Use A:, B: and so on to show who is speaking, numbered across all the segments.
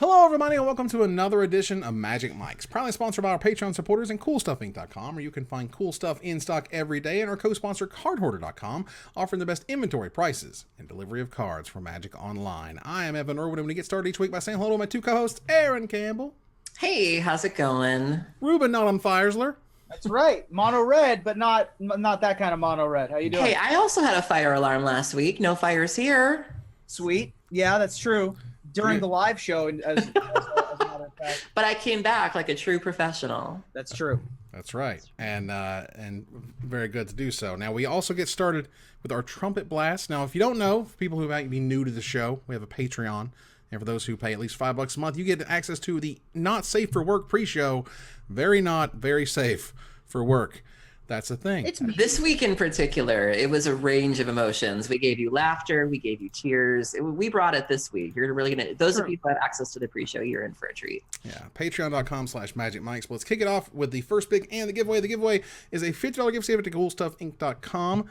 A: Hello everybody and welcome to another edition of Magic Mics, proudly sponsored by our Patreon supporters and CoolStuffInc.com, where you can find cool stuff in stock every day, and our co-sponsor CardHoarder.com, offering the best inventory prices and delivery of cards for Magic Online. I am Evan Reuben, and we get started each week by saying hello to my two co-hosts, Aaron Campbell.
B: Hey, how's it going?
A: Reuben, not on Firesler.
C: That's right, mono red, but not that kind of mono red. How you doing?
B: Hey, I also had a fire alarm last week. No fires here.
C: Sweet. Yeah, that's true. During the live show, as a matter of fact.
B: But I came back like a true professional.
C: That's true.
A: That's right, and very good to do so. Now, we also get started with our trumpet blast. Now, if you don't know, for people who might be new to the show, we have a Patreon, and for those who pay at least $5 a month, you get access to the Not Safe for Work pre-show. Not very safe for work. That's a thing.
B: This week in particular, it was a range of emotions. We gave you laughter, we gave you tears. We brought it this week. You're really gonna. Those of you who have access to the pre-show, you're in for a treat.
A: Yeah, Patreon.com/MagicMics. Let's kick it off with the first pick and the giveaway. The giveaway is a $50 gift gift to CoolStuffInc.com.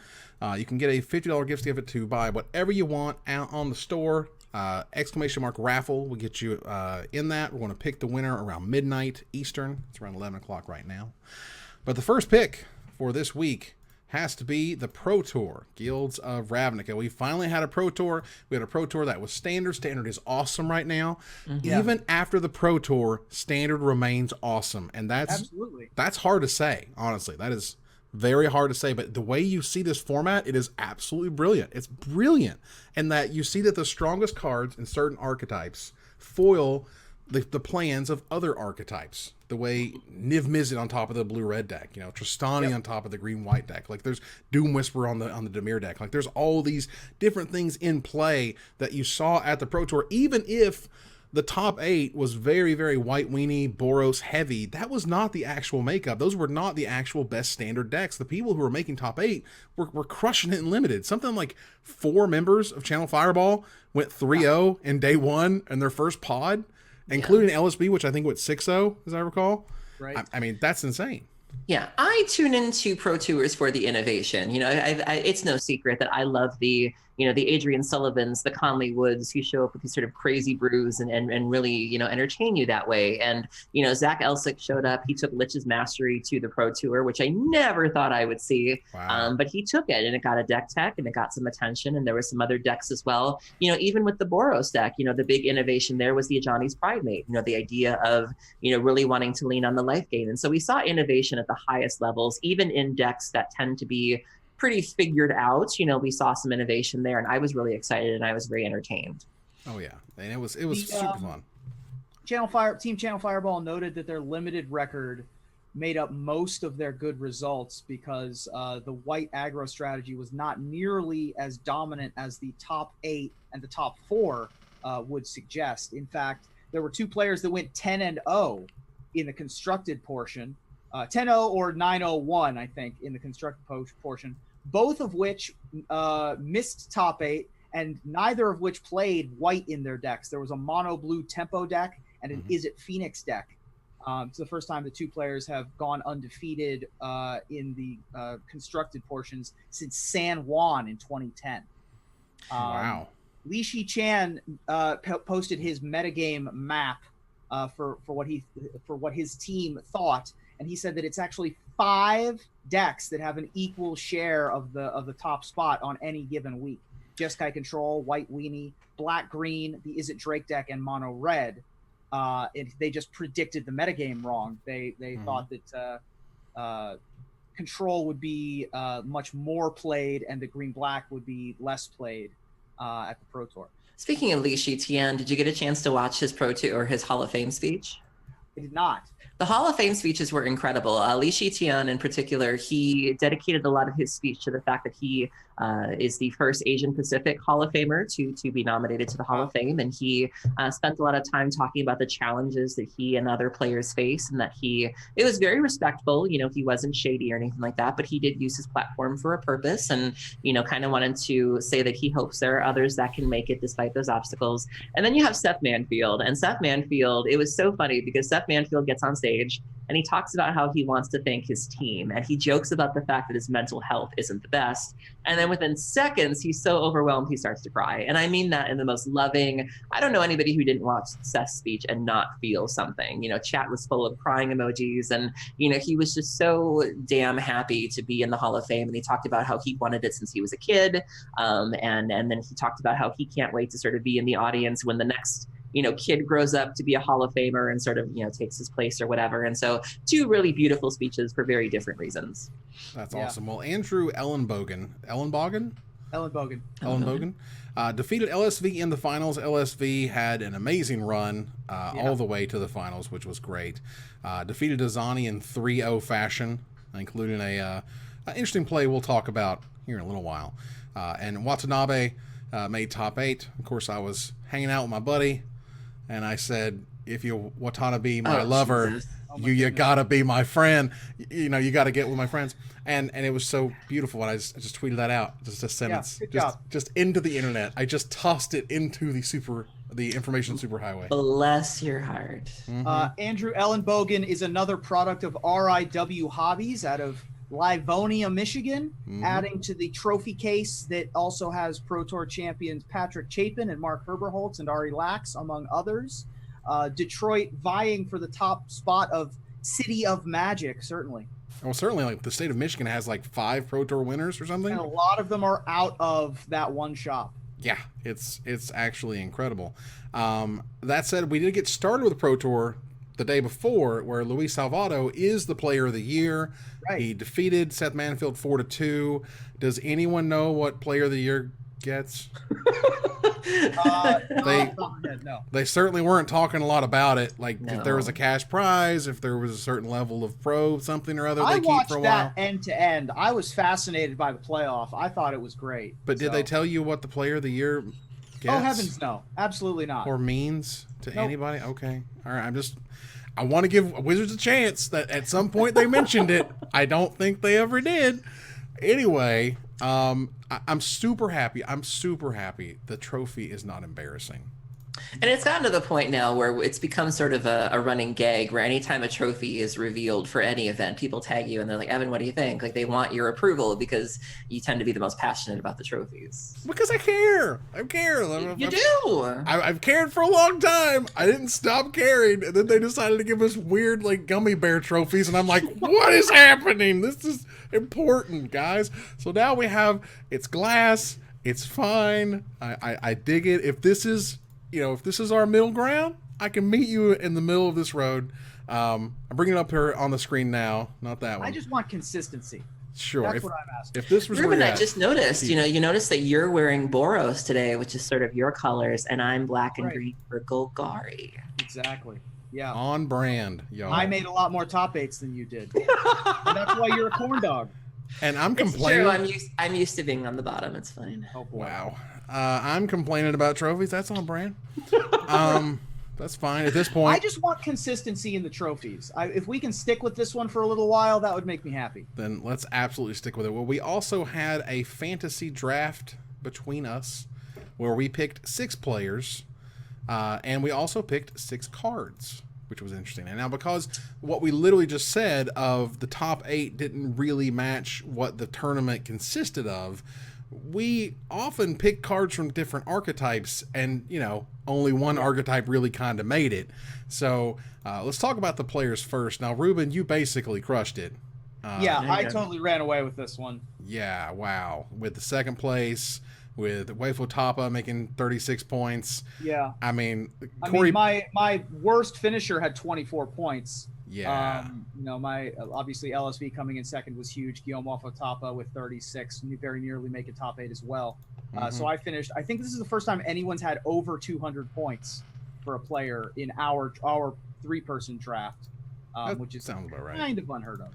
A: You can get a $50 gift gift to buy whatever you want out on the store. ! Raffle will get you in that. We're going to pick the winner around midnight Eastern. It's around 11 o'clock right now. But the first pick for this week has to be the Pro Tour, Guilds of Ravnica. We finally had a Pro Tour. We had a Pro Tour that was standard. Standard is awesome right now. Mm-hmm. Even after the Pro Tour, standard remains awesome. And that's hard to say, honestly. That is very hard to say, but the way you see this format, it is absolutely brilliant. It's brilliant. And that you see that the strongest cards in certain archetypes foil the plans of other archetypes. The way Niv Mizzet on top of the blue-red deck, Tristani on top of the green-white deck. Like there's Doom Whisperer on the Dimir deck. Like there's all these different things in play that you saw at the Pro Tour. Even if the top 8 was very, very White Weenie, Boros heavy, that was not the actual makeup. Those were not the actual best standard decks. The people who were making top 8 were crushing it in limited. Something like 4 members of Channel Fireball went 3-0 in day 1 in their first pod, including LSB, which I think went 6-0, as I recall.
C: Right.
A: I mean, that's insane.
B: Yeah, I tune into Pro Tours for the innovation. It's no secret that I love the Adrian Sullivans, the Conley Woods, who show up with these sort of crazy brews and really, entertain you that way. And, Zach Elsick showed up. He took Lich's Mastery to the Pro Tour, which I never thought I would see.
A: Wow.
B: But he took it, and it got a deck tech, and it got some attention, and there were some other decks as well. Even with the Boros deck, the big innovation there was the Ajani's Pridemate, the idea of, really wanting to lean on the life gain. And so we saw innovation at the highest levels, even in decks that tend to be pretty figured out. We saw some innovation there, and I was really excited and I was very entertained.
A: Oh yeah, and it was super fun.
C: Team Channel Fireball noted that their limited record made up most of their good results because the white aggro strategy was not nearly as dominant as the top 8 and the top 4 would suggest. In fact, there were 2 players that went 10-0 in the constructed portion, 10-0 or 9-0-1, I think, in the constructed portion, both of which missed top 8, and neither of which played white in their decks. There was a mono blue tempo deck and an Is It Phoenix deck. It's the first time the 2 players have gone undefeated in the constructed portions since San Juan in 2010.
A: Wow.
C: Li Shi Chan posted his metagame map for what his team thought, and he said that it's actually 5 decks that have an equal share of the top spot on any given week. Jeskai Control, White Weenie, Black Green, the Is It Drake deck, and Mono Red. They just predicted the metagame wrong. They thought that Control would be much more played and the Green Black would be less played at the Pro Tour.
B: Speaking of Li Shi Tian, did you get a chance to watch his Pro Tour or his Hall of Fame speech?
C: I did not.
B: The Hall of Fame speeches were incredible. Li Shi Tian in particular, he dedicated a lot of his speech to the fact that he is the first Asian Pacific Hall of Famer to be nominated to the Hall of Fame. And he spent a lot of time talking about the challenges that he and other players face, and that it was very respectful. He wasn't shady or anything like that, but he did use his platform for a purpose, and, kind of wanted to say that he hopes there are others that can make it despite those obstacles. And then you have Seth Manfield. And Seth Manfield, it was so funny because Seth Manfield gets on stage and he talks about how he wants to thank his team, and he jokes about the fact that his mental health isn't the best. And then within seconds, he's so overwhelmed, he starts to cry. And I mean that in the most loving, I don't know anybody who didn't watch Seth's speech and not feel something. Chat was full of crying emojis, and, he was just so damn happy to be in the Hall of Fame. And he talked about how he wanted it since he was a kid. And then he talked about how he can't wait to sort of be in the audience when the next kid grows up to be a Hall of Famer and sort of, takes his place or whatever. And so 2 really beautiful speeches for very different reasons.
A: That's awesome. Well, Andrew Elenbogen defeated LSV in the finals. LSV had an amazing run all the way to the finals, which was great. Defeated Dezani in 3-0 fashion, including an interesting play we'll talk about here in a little while. And Watanabe made top 8. Of course, I was hanging out with my buddy, and I said, if you Watanabe my lover, you gotta be my friend. You gotta get with my friends. And it was so beautiful. And I just tweeted that out. Just a sentence. Just into the internet. I just tossed it into the information superhighway.
B: Bless your heart.
A: Mm-hmm.
C: Andrew Elenbogen is another product of RIW Hobbies out of Livonia, Michigan, adding to the trophy case that also has Pro Tour champions Patrick Chapin and Mark Herberholtz and Ari Lax, among others. Detroit vying for the top spot of City of Magic, certainly.
A: Well, certainly, like the state of Michigan has like 5 Pro Tour winners or something.
C: And a lot of them are out of that one shop.
A: Yeah, it's actually incredible. That said, we did get started with the Pro Tour the day before, where Luis Salvatto is the player of the year.
C: Right.
A: He defeated Seth Manfield 4-2. Does anyone know what player of the year gets? They certainly weren't talking a lot about it. Like if there was a cash prize, if there was a certain level of pro something or other, they keep for a while.
C: I watched that end to end. I was fascinated by the playoff. I thought it was great.
A: But did they tell you what the player of the year gets?
C: Oh heavens, no, absolutely not.
A: Or means to anybody? Okay, all right. I want to give Wizards a chance that at some point they mentioned it. I don't think they ever did. Anyway, I'm super happy. The trophy is not embarrassing.
B: And it's gotten to the point now where it's become sort of a running gag where anytime a trophy is revealed for any event, people tag you and they're like, Evan, what do you think? Like they want your approval because you tend to be the most passionate about the trophies.
A: Because I care.
B: You do.
A: I've cared for a long time. I didn't stop caring. And then they decided to give us weird like gummy bear trophies. And I'm like, what is happening? This is important, guys. So now we have, it's glass. It's fine. I dig it. If this is our middle ground, I can meet you in the middle of this road. I'm bringing it up here on the screen now, not that one.
C: I just want consistency.
A: Sure.
C: That's what I'm asking.
A: If this was
B: Reuben, I just noticed, you noticed that you're wearing Boros today, which is sort of your colors, and I'm black and green for Golgari.
C: Exactly. Yeah.
A: On brand, y'all.
C: I made a lot more top 8s than you did. And that's why you're a corn dog.
A: And I'm complaining.
B: True. I'm used to being on the bottom. It's fine.
C: Oh, boy.
A: Wow. I'm complaining about trophies. That's on brand. That's fine at this point.
C: I just want consistency in the trophies. If we can stick with this one for a little while, that would make me happy.
A: Then let's absolutely stick with it. Well, we also had a fantasy draft between us where we picked 6 players, and we also picked 6 cards, which was interesting. And now because what we literally just said of the top 8 didn't really match what the tournament consisted of, we often pick cards from different archetypes, and only one archetype really kind of made it. So let's talk about the players first. Now, Reuben, you basically crushed it.
C: I totally ran away with this one.
A: Yeah, wow. With the second place, with Wefo Tapa making 36 points.
C: Yeah.
A: I mean,
C: my worst finisher had 24 points.
A: Yeah.
C: My obviously LSV coming in second was huge. Guillaume Wefo with 36, very nearly make a top 8 as well. So I finished. I think this is the first time anyone's had over 200 points for a player in our 3-person draft, which is
A: sounds about right.
C: Kind of unheard of.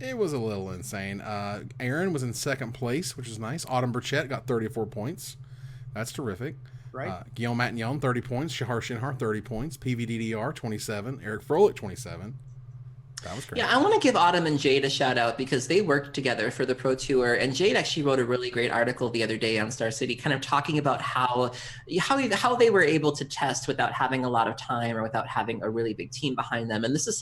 A: It was a little insane. Aaron was in second place, which is nice. Autumn Burchett got 34 points. That's terrific.
C: Right.
A: Guillaume Matignon, 30 points. Shahar Shinhar, 30 points. PVDDR, 27. Eric Froelich, 27. That was great.
B: Yeah, I want to give Autumn and Jade a shout out because they worked together for the Pro Tour, and Jade actually wrote a really great article the other day on Star City, kind of talking about how they were able to test without having a lot of time or without having a really big team behind them. And this is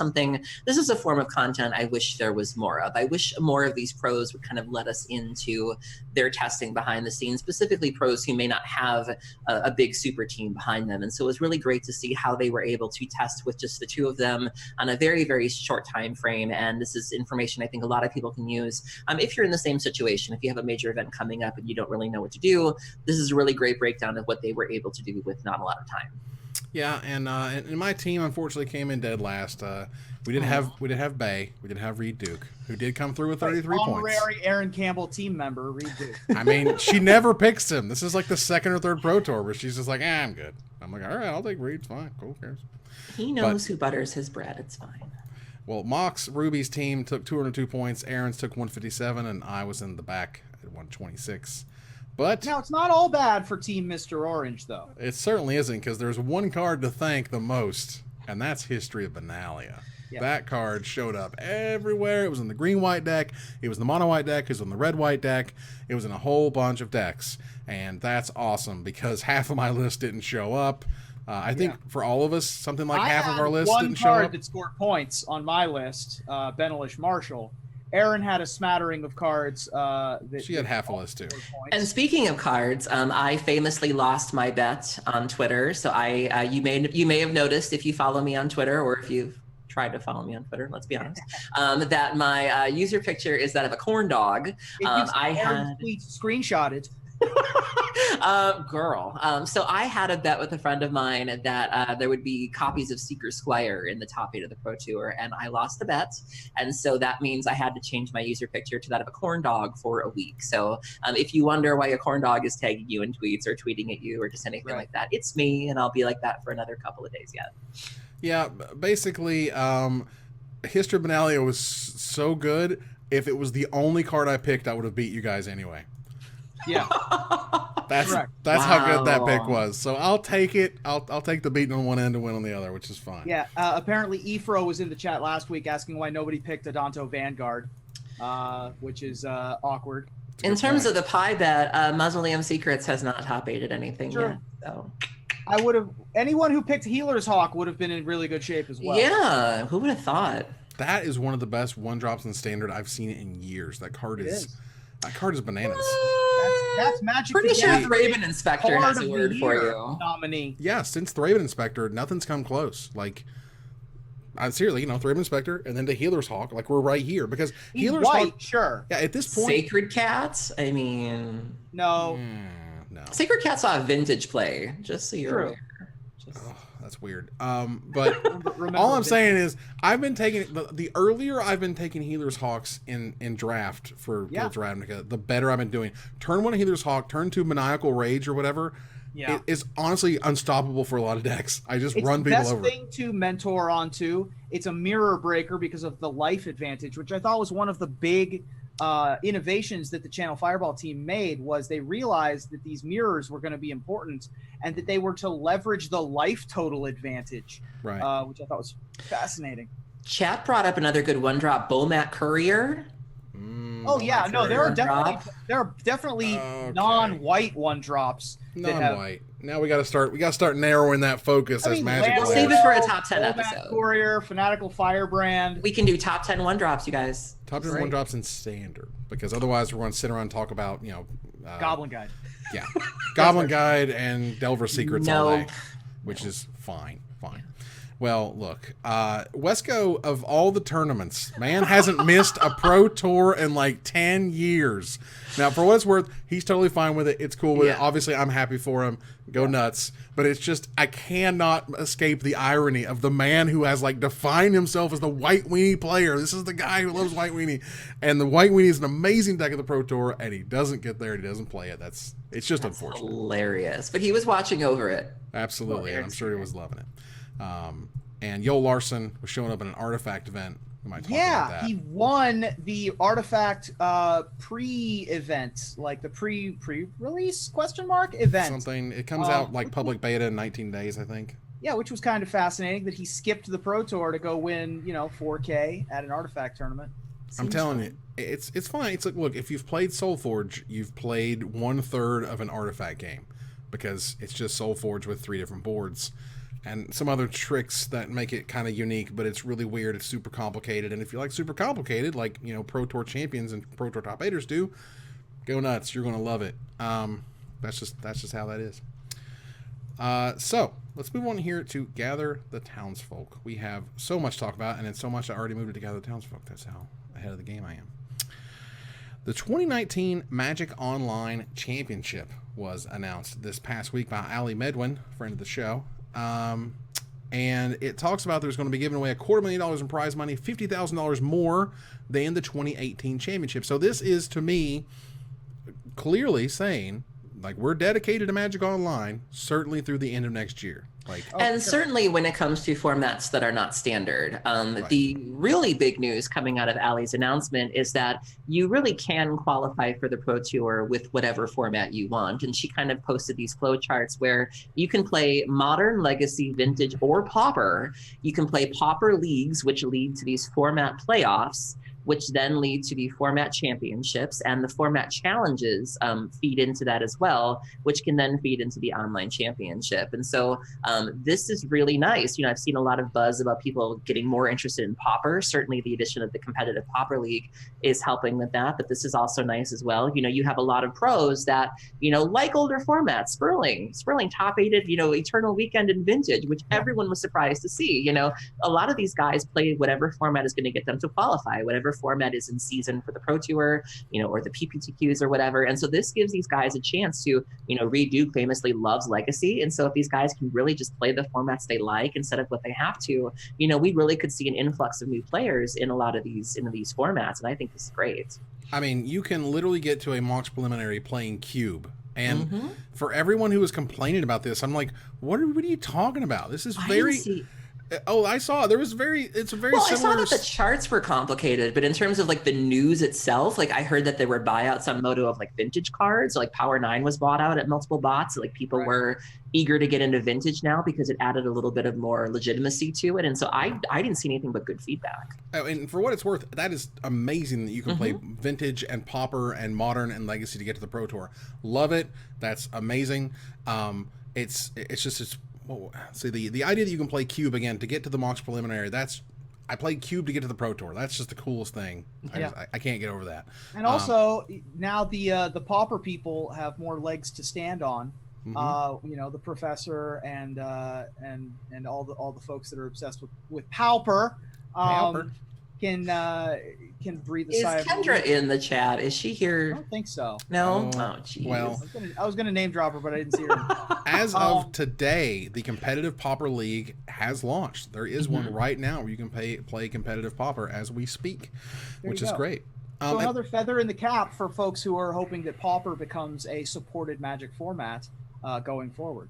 B: a form of content I wish there was more of. I wish more of these pros would kind of let us into their testing behind the scenes, specifically pros who may not have a big super team behind them. And so it was really great to see how they were able to test with just the two of them on a very, very short time frame. And this is information I think a lot of people can use if you're in the same situation. If you have a major event coming up and you don't really know what to do, this is a really great breakdown of what they were able to do with not a lot of time.
A: Yeah, and my team unfortunately came in dead last. We did have Bay, we did have Reid Duke, who did come through with 33 points.
C: Honorary Aaron Campbell team member, Reid Duke.
A: I mean, she never picks him. This is like the second or third Pro Tour where she's just like, I'm good. I'm like, all right, I'll take Reid. Fine, cool, who cares?
B: He knows who butters his bread. It's fine.
A: Well, MOCS, Ruby's team took 202 points. Aaron's took 157, and I was in the back at 126. But
C: now, it's not all bad for Team Mr. Orange, though.
A: It certainly isn't, because there's one card to thank the most, and that's History of Benalia. Yeah. That card showed up everywhere. It was in the green-white deck. It was in the mono-white deck. It was in the red-white deck. It was in a whole bunch of decks, and that's awesome, because half of my list didn't show up. I think for all of us, something like half of our list didn't show up.
C: One card that scored points on my list, Benelish Marshall. Aaron had a smattering of cards.
A: She had half a list too.
B: And speaking of cards, I famously lost my bet on Twitter. So you may have noticed if you follow me on Twitter, or if you've tried to follow me on Twitter, let's be honest, that my user picture is that of a corn dog. I had
C: screenshotted.
B: So I had a bet with a friend of mine that there would be copies of Seeker Squire in the top 8 of the Pro Tour, and I lost the bet, and so that means I had to change my user picture to that of a corn dog for a week. So if you wonder why a corn dog is tagging you in tweets or tweeting at you or just anything like that, it's me, and I'll be like that for another couple of days yet.
A: Yeah, basically, History of Benalia was so good. If it was the only card I picked, I would have beat you guys anyway.
C: Yeah,
A: that's how good that pick was. So I'll take it. I'll take the beating on one end and win on the other, which is fine.
C: Yeah. Apparently, Efro was in the chat last week asking why nobody picked Adonto Vanguard, which is awkward.
B: In terms of the pie bet, Mausoleum Secrets has not top 8'd anything yet. So
C: I would have. Anyone who picked Healer's Hawk would have been in really good shape as well.
B: Yeah, who would have thought?
A: That is one of the best 1-drops in Standard I've seen it in years. That card is bananas.
C: That's Magic.
B: Pretty sure Thraben Inspector has a word for you.
C: Nominee.
A: Yeah, since Thraben Inspector, nothing's come close. Like, seriously, Thraben Inspector, and then the Healer's Hawk. Like, we're right here because Healer's
C: Hawk.
A: Sure. Yeah, at this point,
B: Sacred Cats. I mean,
C: no.
A: No.
B: Sacred Cats saw a vintage play. Just so you're aware.
A: That's weird. But all I'm saying is I've been taking the earlier I've been taking Healer's Hawks in draft for Ravnica, the better I've been doing. Turn 1 Healer's Hawk, turn 2 Maniacal Rage or whatever. Yeah. It is honestly unstoppable for a lot of decks. I just run people over.
C: It's the best thing to mentor onto. It's a mirror breaker because of the life advantage, which I thought was one of the big innovations that the Channel Fireball team made. Was they realized that these mirrors were going to be important and that they were to leverage the life total advantage,
A: right?
C: Which I thought was fascinating.
B: Chat brought up another good 1-drop, Bomat Courier.
C: Oh yeah, no, there are definitely non-white 1-drops.
A: Non-white. Now we got to start narrowing that focus as Magic.
B: We'll save it for a top 10 episode.
C: Courier, Fanatical Firebrand.
B: We can do top 10 1-drops, you guys.
A: Top 10 1-drops in Standard, because otherwise we're going to sit around and talk about
C: Goblin Guide.
A: Yeah, Goblin Guide and Delver Secrets all day, which is fine. Well, look, Wescoe, of all the tournaments, man hasn't missed a Pro Tour in like 10 years. Now, for what it's worth, he's totally fine with it. It's cool with it. Obviously, I'm happy for him. Go nuts. But it's just, I cannot escape the irony of the man who has like defined himself as the White Weenie player. This is the guy who loves White Weenie. And the White Weenie is an amazing deck of the Pro Tour, and he doesn't get there. He doesn't play it. It's just unfortunate.
B: Hilarious. But he was watching over it.
A: Absolutely. And I'm sure he was loving it. And Yo Larsson was showing up in an artifact event. We might talk about that.
C: He won the artifact pre-event, like the pre-release ? Event.
A: Something. It comes out like public beta in 19 days, I think.
C: Yeah, which was kind of fascinating that he skipped the Pro Tour to go win, 4K at an Artifact tournament.
A: I'm telling you, it's fine. It's like, look, if you've played SoulForge, you've played 1/3 of an Artifact game, because it's just SoulForge with 3 different boards and some other tricks that make it kind of unique, but it's really weird. It's super complicated, and if you like super complicated, like Pro Tour champions and Pro Tour top 8ers do, go nuts. You're gonna love it. That's just how that is. So let's move on here to Gather the Townsfolk. We have so much to talk about, and it's so much I already moved it to Gather the Townsfolk. That's how ahead of the game I am. The 2019 Magic Online Championship was announced this past week by Ali Medwin, friend of the show. And it talks about there's going to be giving away $250,000 in prize money, $50,000 more than the 2018 championship. So this is, to me, clearly saying, like, we're dedicated to Magic Online, certainly through the end of next year.
B: And certainly when it comes to formats that are not standard.
A: Right.
B: The really big news coming out of Ali's announcement is that you really can qualify for the Pro Tour with whatever format you want. And she kind of posted these flow charts where you can play Modern, Legacy, Vintage, or Pauper. You can play Pauper Leagues, which lead to these format playoffs, which then lead to the format championships, and the format challenges feed into that as well, which can then feed into the online championship. And so this is really nice. I've seen a lot of buzz about people getting more interested in Pauper. Certainly the addition of the competitive Pauper League is helping with that, but this is also nice as well. You have a lot of pros that, like older formats, Sperling top 8 Eternal Weekend and Vintage, which everyone was surprised to see. A lot of these guys play whatever format is going to get them to qualify, whatever format is in season for the Pro Tour, or the PPTQs or whatever. And so this gives these guys a chance to, Reid Duke famously loves Legacy. And so if these guys can really just play the formats they like instead of what they have to, we really could see an influx of new players in a lot of these formats. And I think this is great.
A: I mean, you can literally get to a MOCS preliminary playing Cube. And for everyone who was complaining about this, I'm like, what are you talking about? This is very... Oh, I saw. It's a very similar...
B: I saw that the charts were complicated, but in terms of the news itself, I heard that there were buyouts on Moto of vintage cards. So Power 9 was bought out at multiple bots. So, people were eager to get into vintage now because it added a little bit of more legitimacy to it. And so I didn't see anything but good feedback.
A: Oh, and for what it's worth, that is amazing that you can play Vintage and Pauper and Modern and Legacy to get to the Pro Tour. Love it. That's amazing. It's the idea that you can play Cube again to get to the MOCS preliminary, I played Cube to get to the Pro Tour. That's just the coolest thing. I can't get over that.
C: And also, now the Pauper people have more legs to stand on. The professor and all the folks that are obsessed with Pauper. Can breathe a sigh of relief.
B: Is Kendra in the chat? Is she here?
C: I don't think so.
B: No? Oh, geez.
A: Well,
C: I was going to name drop her, but I didn't see her.
A: As of today, the competitive Pauper League has launched. There is one right now where you can play competitive Pauper as we speak, which is great.
C: So another feather in the cap for folks who are hoping that Pauper becomes a supported Magic format going forward.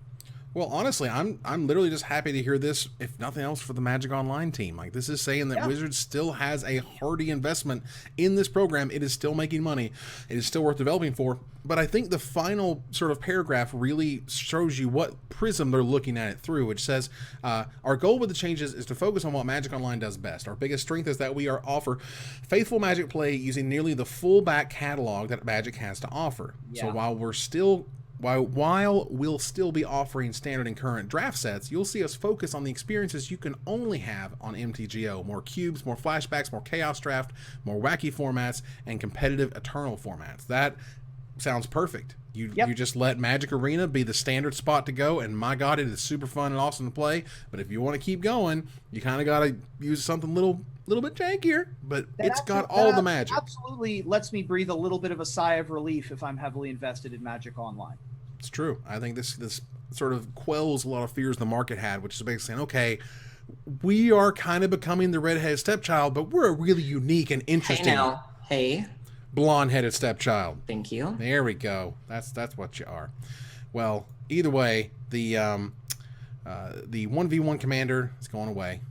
A: Well, honestly, I'm literally just happy to hear this, if nothing else, for the Magic Online team. This is saying that Wizards still has a hearty investment in this program. It is still making money. It is still worth developing for. But I think the final sort of paragraph really shows you what prism they're looking at it through, which says, our goal with the changes is to focus on what Magic Online does best. Our biggest strength is that we offer faithful Magic play using nearly the full back catalog that Magic has to offer. So while we'll still be offering standard and current draft sets, you'll see us focus on the experiences you can only have on MTGO. More cubes, more flashbacks, more chaos draft, more wacky formats, and competitive eternal formats. That sounds perfect. You just let Magic Arena be the standard spot to go, and my God, it is super fun and awesome to play. But if you want to keep going, you kind of got to use something little bit jankier, but it's got all the magic.
C: Absolutely lets me breathe a little bit of a sigh of relief if I'm heavily invested in Magic Online.
A: It's true. I think this sort of quells a lot of fears the market had, which is basically saying, okay, we are kind of becoming the redheaded stepchild, but we're a really unique and interesting blonde-headed stepchild.
B: Thank you.
A: There we go. That's what you are. Well, either way, the 1v1 commander is going away.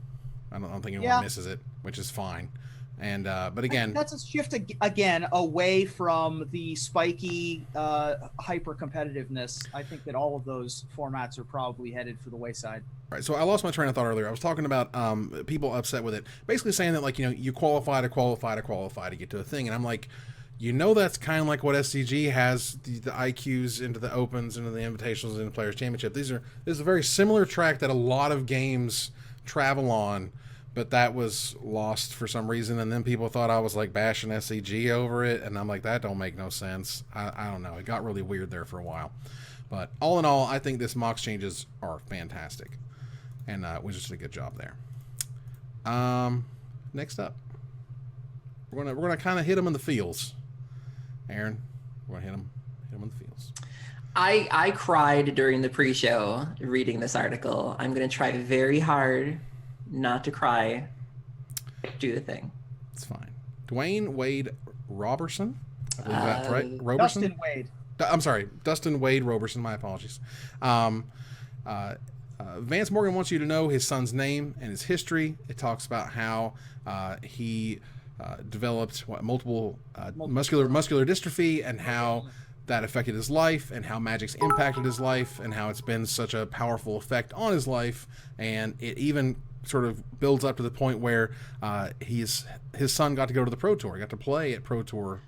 A: I don't think anyone misses it, which is fine. And but again,
C: that's a shift again away from the spiky hyper competitiveness. I think that all of those formats are probably headed for the wayside.
A: Right, so I lost my train of thought earlier. I was talking about people upset with it, basically saying that, like, you qualify to get to a thing, and I'm like, that's kind of like what SCG has the IQs into the Opens, into the Invitationals, into the Players Championship. This is a very similar track that a lot of games travel on, but that was lost for some reason, and then people thought I was like bashing SCG over it, and I'm like, that don't make no sense. I don't know. It got really weird there for a while, but all in all, I think this MOCS changes are fantastic. And we just did a good job there. Next up, we're gonna kind of hit them in the feels. Aaron, we're gonna hit them in the feels.
B: I cried during the pre-show reading this article. I'm gonna try very hard not to cry. Do the thing.
A: It's fine. Dwayne Wade Robertson, I believe that's right. Roberson.
C: Dustin Wade.
A: I'm sorry, Dustin Wade Roberson. My apologies. Vance Morgan wants you to know his son's name and his history. It talks about how he developed multiple muscular dystrophy, and how that affected his life, and how Magic's impacted his life, and how it's been such a powerful effect on his life. And it even sort of builds up to the point where his son got to go to the Pro Tour. He got to play at Pro Tour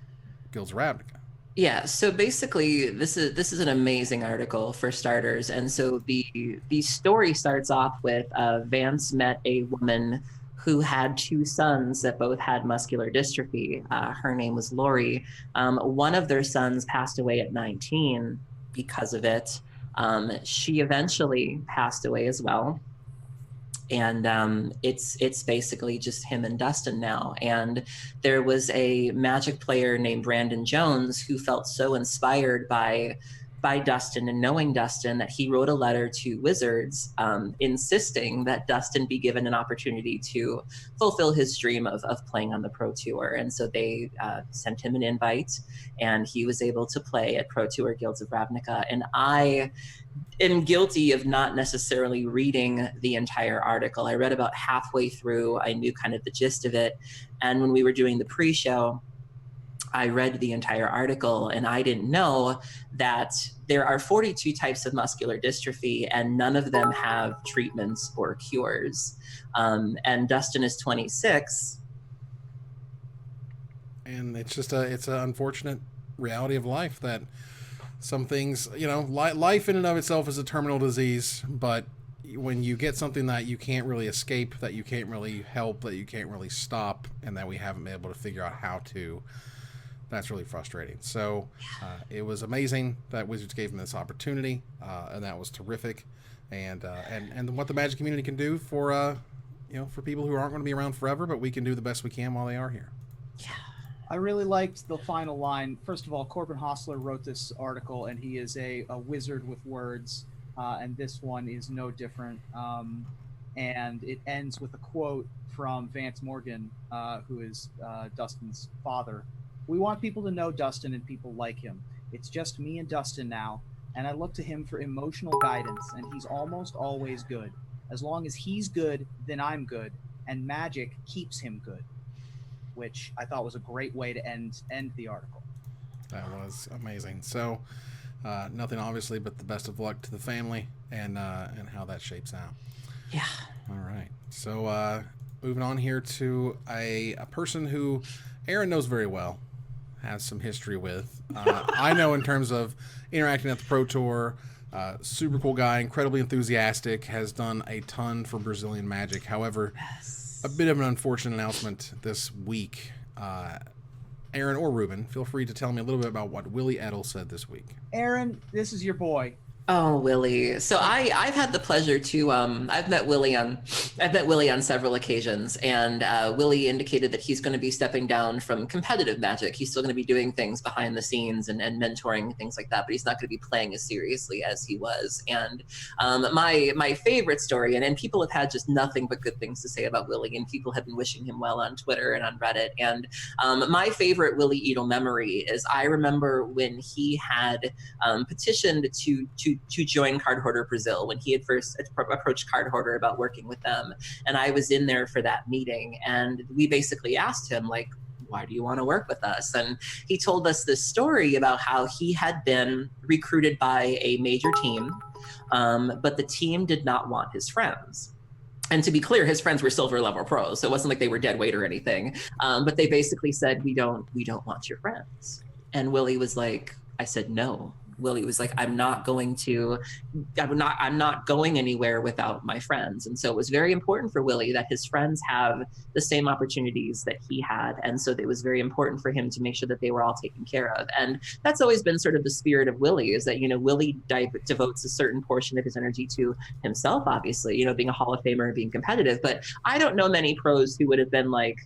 A: Guilds of Ravnica.
B: Yeah, so basically this is an amazing article for starters. And so the story starts off with Vance met a woman who had two sons that both had muscular dystrophy. Her name was Lori. One of their sons passed away at 19 because of it. She eventually passed away as well. And it's basically just him and Dustin now. And there was a Magic player named Brandon Jones who felt so inspired by Dustin and knowing Dustin that he wrote a letter to Wizards insisting that Dustin be given an opportunity to fulfill his dream of playing on the Pro Tour. And so they sent him an invite, and he was able to play at Pro Tour Guilds of Ravnica. And I am guilty of not necessarily reading the entire article. I read about halfway through. I knew kind of the gist of it. And when we were doing the pre-show, I read the entire article, and I didn't know that there are 42 types of muscular dystrophy, and none of them have treatments or cures. And Dustin is 26.
A: And it's just it's an unfortunate reality of life that some things, life in and of itself is a terminal disease, but when you get something that you can't really escape, that you can't really help, that you can't really stop, and that we haven't been able to figure out how to, that's really frustrating. So it was amazing that Wizards gave him this opportunity, and that was terrific. And what the Magic community can do for for people who aren't going to be around forever, but we can do the best we can while they are here.
B: Yeah.
C: I really liked the final line. First of all, Corbin Hostler wrote this article, and he is a wizard with words, and this one is no different. And it ends with a quote from Vance Morgan, who is Dustin's father. "We want people to know Dustin and people like him. It's just me and Dustin now, and I look to him for emotional guidance, and he's almost always good. As long as he's good, then I'm good, and Magic keeps him good," which I thought was a great way to end the article.
A: That was amazing. So nothing obviously but the best of luck to the family and how that shapes out.
B: Yeah.
A: All right. So moving on here to a person who Aaron knows very well, has some history with. I know in terms of interacting at the Pro Tour, super cool guy, incredibly enthusiastic, has done a ton for Brazilian Magic. However, a bit of an unfortunate announcement this week. Aaron or Reuben, feel free to tell me a little bit about what Willy Edel said this week.
C: Aaron, this is your boy.
B: Oh, Willy. So I've had the pleasure to I've met Willy on several occasions, and Willy indicated that he's going to be stepping down from competitive Magic. He's still going to be doing things behind the scenes and mentoring and things like that, but he's not going to be playing as seriously as he was. And my favorite story, and people have had just nothing but good things to say about Willy, and people have been wishing him well on Twitter and on Reddit. And my favorite Willy Edel memory is I remember when he had petitioned to join Card Hoarder Brazil, when he had first approached Card Hoarder about working with them. And I was in there for that meeting, and we basically asked him, like, why do you want to work with us? And he told us this story about how he had been recruited by a major team, but the team did not want his friends. And to be clear, his friends were silver level pros, so it wasn't like they were dead weight or anything. But they basically said, we don't want your friends. And Willy was like, I said no. Willy was like, I'm not going anywhere without my friends. And so it was very important for Willy that his friends have the same opportunities that he had. And so it was very important for him to make sure that they were all taken care of. And that's always been sort of the spirit of Willy, is that, Willy devotes a certain portion of his energy to himself, obviously, being a Hall of Famer and being competitive. But I don't know many pros who would have been like,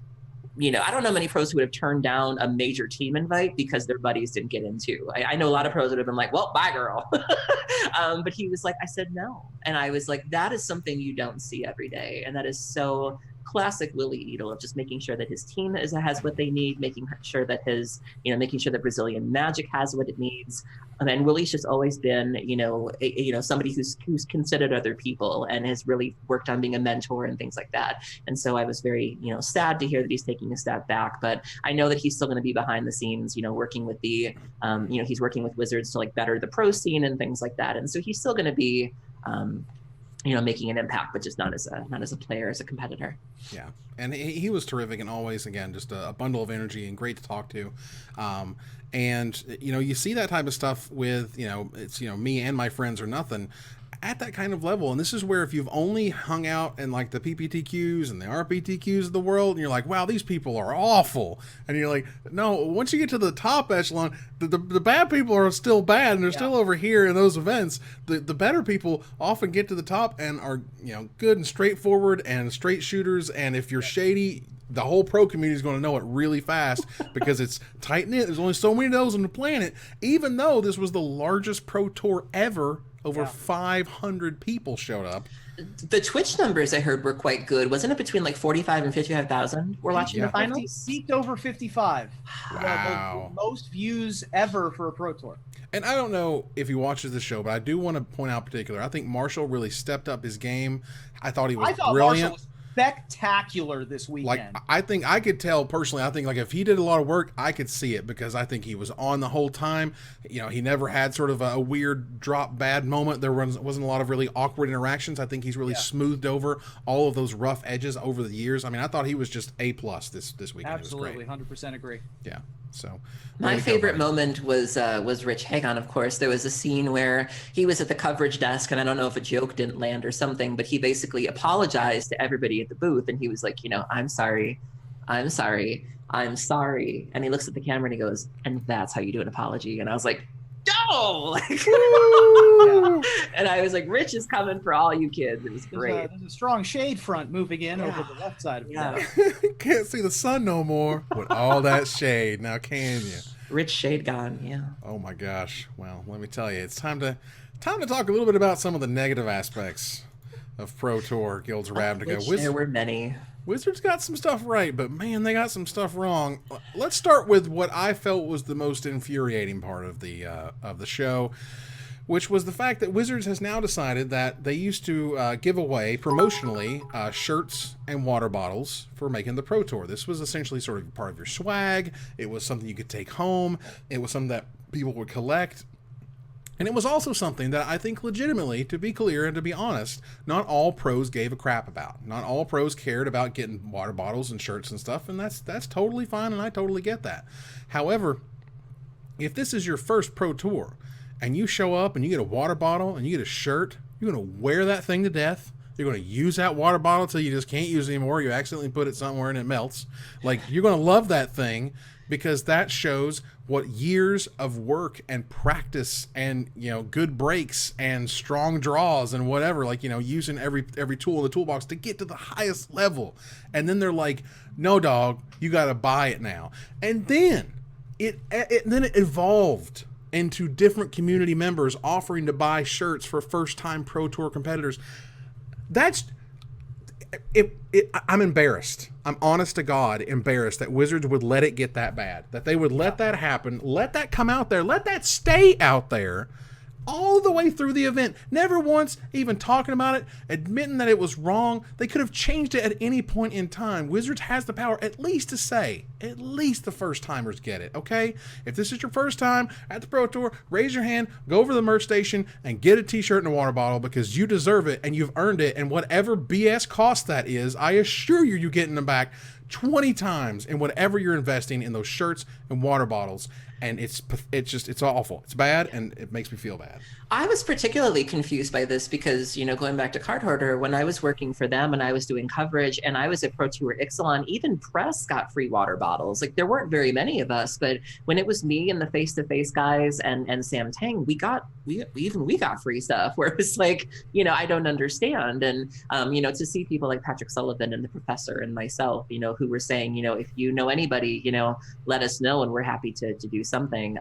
B: I don't know many pros who would have turned down a major team invite because their buddies didn't get into. I know a lot of pros would have been like, well, bye, girl. But he was like, I said no. And I was like, that is something you don't see every day. And that is so classic Willy Edel, of just making sure that his team has what they need, making sure that making sure that Brazilian Magic has what it needs. And Willy's just always been, somebody who's considered other people and has really worked on being a mentor and things like that. And so I was very, sad to hear that he's taking a step back. But I know that he's still going to be behind the scenes, working with he's working with Wizards to like better the pro scene and things like that. And so he's still going to be, making an impact, but just not as a player, as a competitor.
A: Yeah, and he was terrific, and always, again, just a bundle of energy and great to talk to. And you see that type of stuff with it's me and my friends or nothing at that kind of level. And this is where, if you've only hung out in like the PPTQs and the RPTQs of the world, and you're like, wow, these people are awful, and you're like, no, once you get to the top echelon, the bad people are still bad, and they're still over here in those events. The better people often get to the top and are good and straightforward and straight shooters. And if you're shady, the whole pro community is going to know it really fast because it's tight knit. There's only so many of those on the planet, even though this was the largest pro tour ever. Over 500 people showed up.
B: The Twitch numbers I heard were quite good. Wasn't it between like 45 and 55,000 were watching the finals?
C: Peaked over 55.
A: Wow.
C: The most views ever for a pro tour.
A: And I don't know if he watches the show, but I do want to point out in particular, I think Marshall really stepped up his game. I thought he was brilliant.
C: Marshall was spectacular this weekend.
A: Like, I think I could tell personally, I think like if he did a lot of work, I could see it, because I think he was on the whole time. He never had sort of a weird drop bad moment. There wasn't a lot of really awkward interactions. I think he's really smoothed over all of those rough edges over the years. I mean, I thought he was just A+ this weekend.
C: Absolutely,
A: it was great.
C: 100% agree.
A: Yeah. So
B: my favorite moment was Rich Hagon, of course. There was a scene where he was at the coverage desk, and I don't know if a joke didn't land or something, but he basically apologized to everybody at the booth, and he was like, I'm sorry. And he looks at the camera and he goes, and that's how you do an apology. And I was like, no! And I was like, Rich is coming for all you kids. It was great.
C: There's a strong shade front moving in over the left side of
A: the Can't see the sun no more with all that shade. Now can you?
B: Rich shade gone, yeah.
A: Oh my gosh. Well, let me tell you, it's time to talk a little bit about some of the negative aspects of Pro Tour Guilds Ravnica.
B: There were many.
A: Wizards got some stuff right, but man, they got some stuff wrong. Let's start with what I felt was the most infuriating part of the show, which was the fact that Wizards has now decided that they used to give away promotionally shirts and water bottles for making the Pro Tour. This was essentially sort of part of your swag. It was something you could take home. It was something that people would collect. And it was also something that I think legitimately, to be clear and to be honest, not all pros gave a crap about. Not all pros cared about getting water bottles and shirts and stuff, and that's totally fine, and I totally get that. However, if this is your first pro tour, and you show up and you get a water bottle and you get a shirt, you're going to wear that thing to death. You're going to use that water bottle until you just can't use it anymore. You accidentally put it somewhere and it melts. Like, you're going to love that thing, because that shows what years of work and practice and, good breaks and strong draws and whatever, using every tool in the toolbox to get to the highest level. And then they're like, no, dog, you got to buy it now. And then it evolved into different community members offering to buy shirts for first-time Pro Tour competitors. That's it. I'm embarrassed. I'm honest to God embarrassed that Wizards would let it get that bad, that they would let that happen, let that come out there, let that stay out there, all the way through the event, never once even talking about it, admitting that it was wrong. They could have changed it at any point in time. Wizards has the power at least to say, at least the first timers get it, okay? If this is your first time at the Pro Tour, raise your hand, go over to the merch station, and get a t-shirt and a water bottle, because you deserve it and you've earned it, and whatever BS cost that is, I assure you're getting them back 20 times in whatever you're investing in those shirts and water bottles. And it's awful. It's bad, and it makes me feel bad.
B: I was particularly confused by this because, going back to Card Hoarder, when I was working for them and I was doing coverage and I was at Pro Tour Ixalan, even press got free water bottles. Like, there weren't very many of us, but when it was me and the face-to-face guys and Sam Tang, we got free stuff where it was like, I don't understand. And, to see people like Patrick Sullivan and the professor and myself, who were saying, if you know anybody, let us know and we're happy to do something.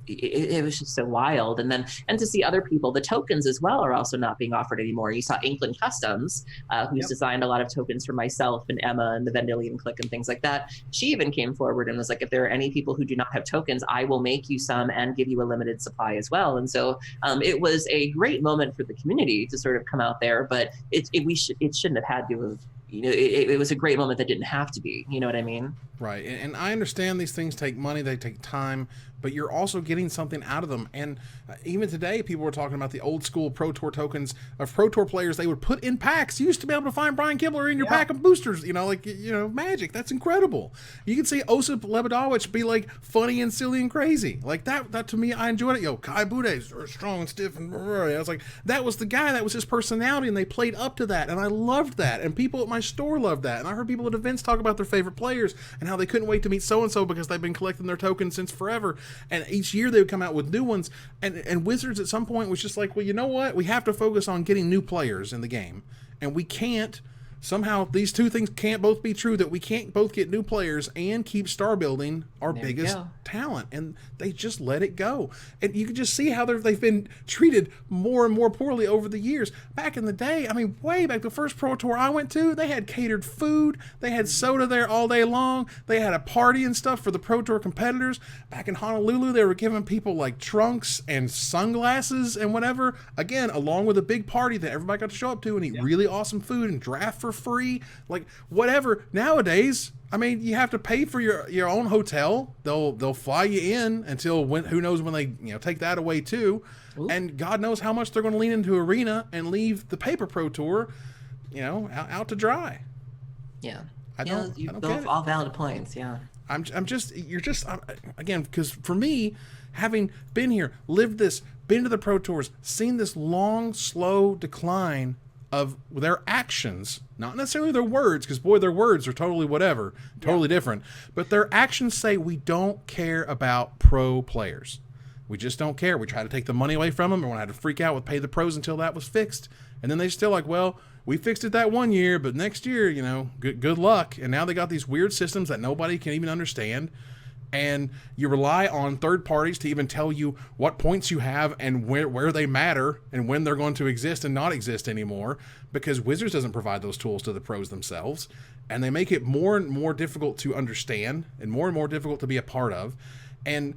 B: It was just so wild. And to see other people, the tokens as well are also not being offered anymore. You saw Inkland Customs, who's designed a lot of tokens for myself and Emma and the Vendelian Click and things like that. She even came forward and was like, if there are any people who do not have tokens, I will make you some and give you a limited supply as well. And so it was a great moment for the community to sort of come out there, but it shouldn't have had to have. It was a great moment that didn't have to be. You know what I mean?
A: Right. And I understand these things take money, they take time, but you're also getting something out of them. And even today, people were talking about the old school Pro Tour tokens of Pro Tour players they would put in packs. You used to be able to find Brian Kibler in your pack of boosters, Magic. That's incredible. You can see Osip Lebedowicz be like funny and silly and crazy. Like that to me, I enjoyed it. Kai Buday's strong and stiff. And I was like, that was the guy, that was his personality, and they played up to that. And I loved that. And people at my store loved that. And I heard people at events talk about their favorite players and how they couldn't wait to meet so-and-so because they've been collecting their tokens since forever. And each year they would come out with new ones. And Wizards at some point was just like, well, you know what? We have to focus on getting new players in the game. And we can't, somehow these two things can't both be true, that we can't both get new players and keep star building our biggest talent. And they just let it go. And you can just see how they've been treated more and more poorly over the years. Back in the day, way back, the first Pro Tour I went to, they had catered food. They had soda there all day long. They had a party and stuff for the Pro Tour competitors. Back in Honolulu, they were giving people like trunks and sunglasses and whatever. Again, along with a big party that everybody got to show up to and eat really awesome food and draft for free, like whatever. Nowadays, you have to pay for your own hotel. They'll fly you in until who knows when they take that away too. Ooh. And God knows how much they're going to lean into Arena and leave the paper Pro Tour, out to dry.
B: Yeah,
A: I don't
B: both
A: get
B: all valid points. Yeah,
A: again, because for me, having been here, lived this, been to the Pro Tours, seen this long, slow decline of their actions, not necessarily their words, because boy, their words are totally whatever, totally different, but their actions say we don't care about pro players. We just don't care. We try to take the money away from them, and we had to freak out with pay the pros until that was fixed. And then they still like, well, we fixed it that one year, but next year, good luck. And now they got these weird systems that nobody can even understand. And you rely on third parties to even tell you what points you have and where they matter and when they're going to exist and not exist anymore, because Wizards doesn't provide those tools to the pros themselves. And they make it more and more difficult to understand and more difficult to be a part of. And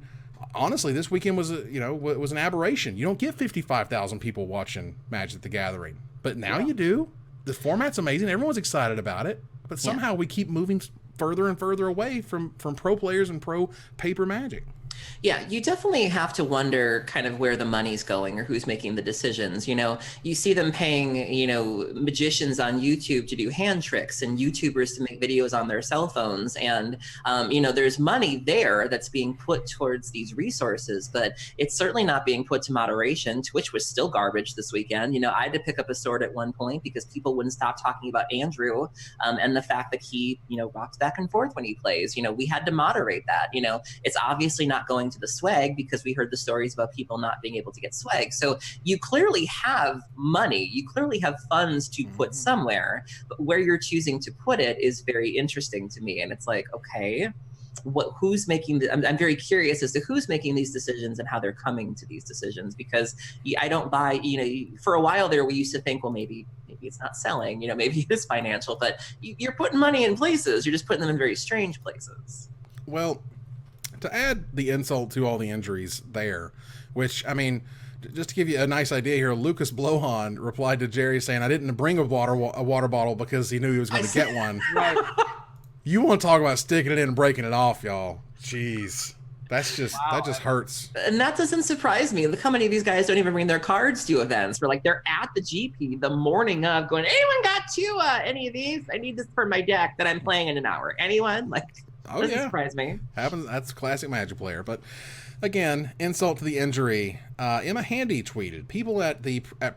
A: honestly, this weekend was was an aberration. You don't get 55,000 people watching Magic the Gathering, but now you do. The format's amazing. Everyone's excited about it, but somehow we keep moving further and further away from pro players and pro paper Magic.
B: Yeah, you definitely have to wonder kind of where the money's going or who's making the decisions. You see them paying, magicians on YouTube to do hand tricks and YouTubers to make videos on their cell phones. And, there's money there that's being put towards these resources, but it's certainly not being put to moderation. Twitch was still garbage this weekend. I had to pick up a sword at one point because people wouldn't stop talking about Andrew and the fact that he, rocks back and forth when he plays. We had to moderate that. It's obviously not going to the swag because we heard the stories about people not being able to get swag. So you clearly have money, you clearly have funds to put somewhere, but where you're choosing to put it is very interesting to me. And it's like, okay, who's making I'm very curious as to who's making these decisions and how they're coming to these decisions, because I don't buy, for a while there we used to think, well, maybe it's not selling, maybe it is financial, but you're putting money in places, you're just putting them in very strange places.
A: Well, to add the insult to all the injuries there, which, Just to give you a nice idea here, Lucas Blohan replied to Jerry saying, "I didn't bring a water bottle because he knew he was going to get one."
C: Right.
A: You want to talk about sticking it in and breaking it off, y'all? Jeez, that just hurts.
B: And that doesn't surprise me. Look how many of these guys don't even bring their cards to events. Where like they're at the GP the morning of, going, "Anyone got to any of these? I need this for my deck that I'm playing in an hour. Anyone?" Like, doesn't surprise me.
A: Happens. That's a classic Magic player, but. Again, insult to the injury. Emma Handy tweeted, "People at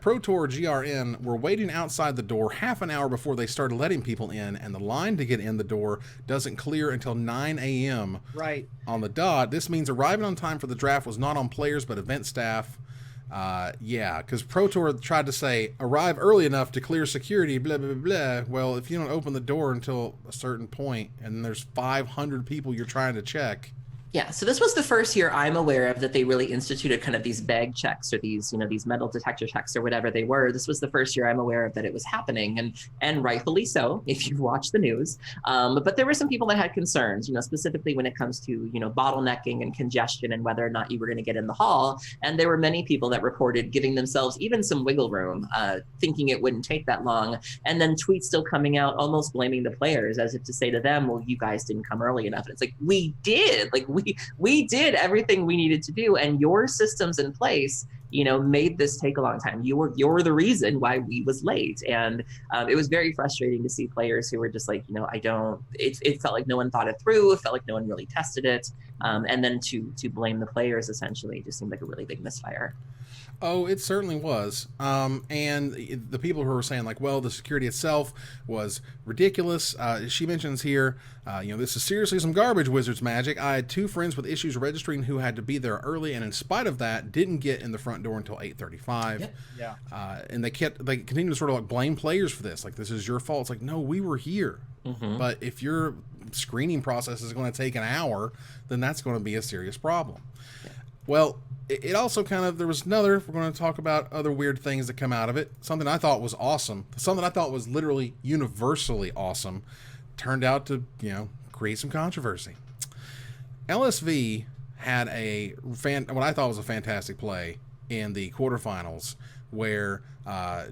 A: Pro Tour GRN were waiting outside the door half an hour before they started letting people in, and the line to get in the door doesn't clear until 9 a.m.
C: Right.
A: on the dot. This means arriving on time for the draft was not on players but event staff." Yeah, because Pro Tour tried to say, arrive early enough to clear security, blah, blah, blah. Well, if you don't open the door until a certain point, and there's 500 people you're trying to check...
B: Yeah, so this was the first year I'm aware of that they really instituted kind of these bag checks or these, these metal detector checks or whatever they were. This was the first year I'm aware of that it was happening, and rightfully so, if you've watched the news. But there were some people that had concerns, specifically when it comes to, bottlenecking and congestion and whether or not you were going to get in the hall. And there were many people that reported giving themselves even some wiggle room, thinking it wouldn't take that long. And then tweets still coming out, almost blaming the players as if to say to them, well, you guys didn't come early enough. And it's like, we did. Like, we did everything we needed to do, and your systems in place, made this take a long time. You're the reason why we was late, and it was very frustrating to see players who were just like, it felt like no one thought it through. It felt like no one really tested it, and then to blame the players essentially just seemed like a really big misfire.
A: Oh, it certainly was. And the people who were saying, like, well, the security itself was ridiculous. She mentions here, this is seriously some garbage, Wizards Magic. I had 2 friends with issues registering who had to be there early, and in spite of that, didn't get in the front door until 8:35.
C: Yeah.
A: And they continue to sort of like blame players for this. Like, this is your fault. It's like, no, we were here. Mm-hmm. But if your screening process is going to take an hour, then that's going to be a serious problem. Yeah. Well, it also kind of, there was another, we're going to talk about other weird things that come out of it. Something I thought was awesome. Something I thought was literally universally awesome turned out to, create some controversy. LSV had what I thought was a fantastic play in the quarterfinals where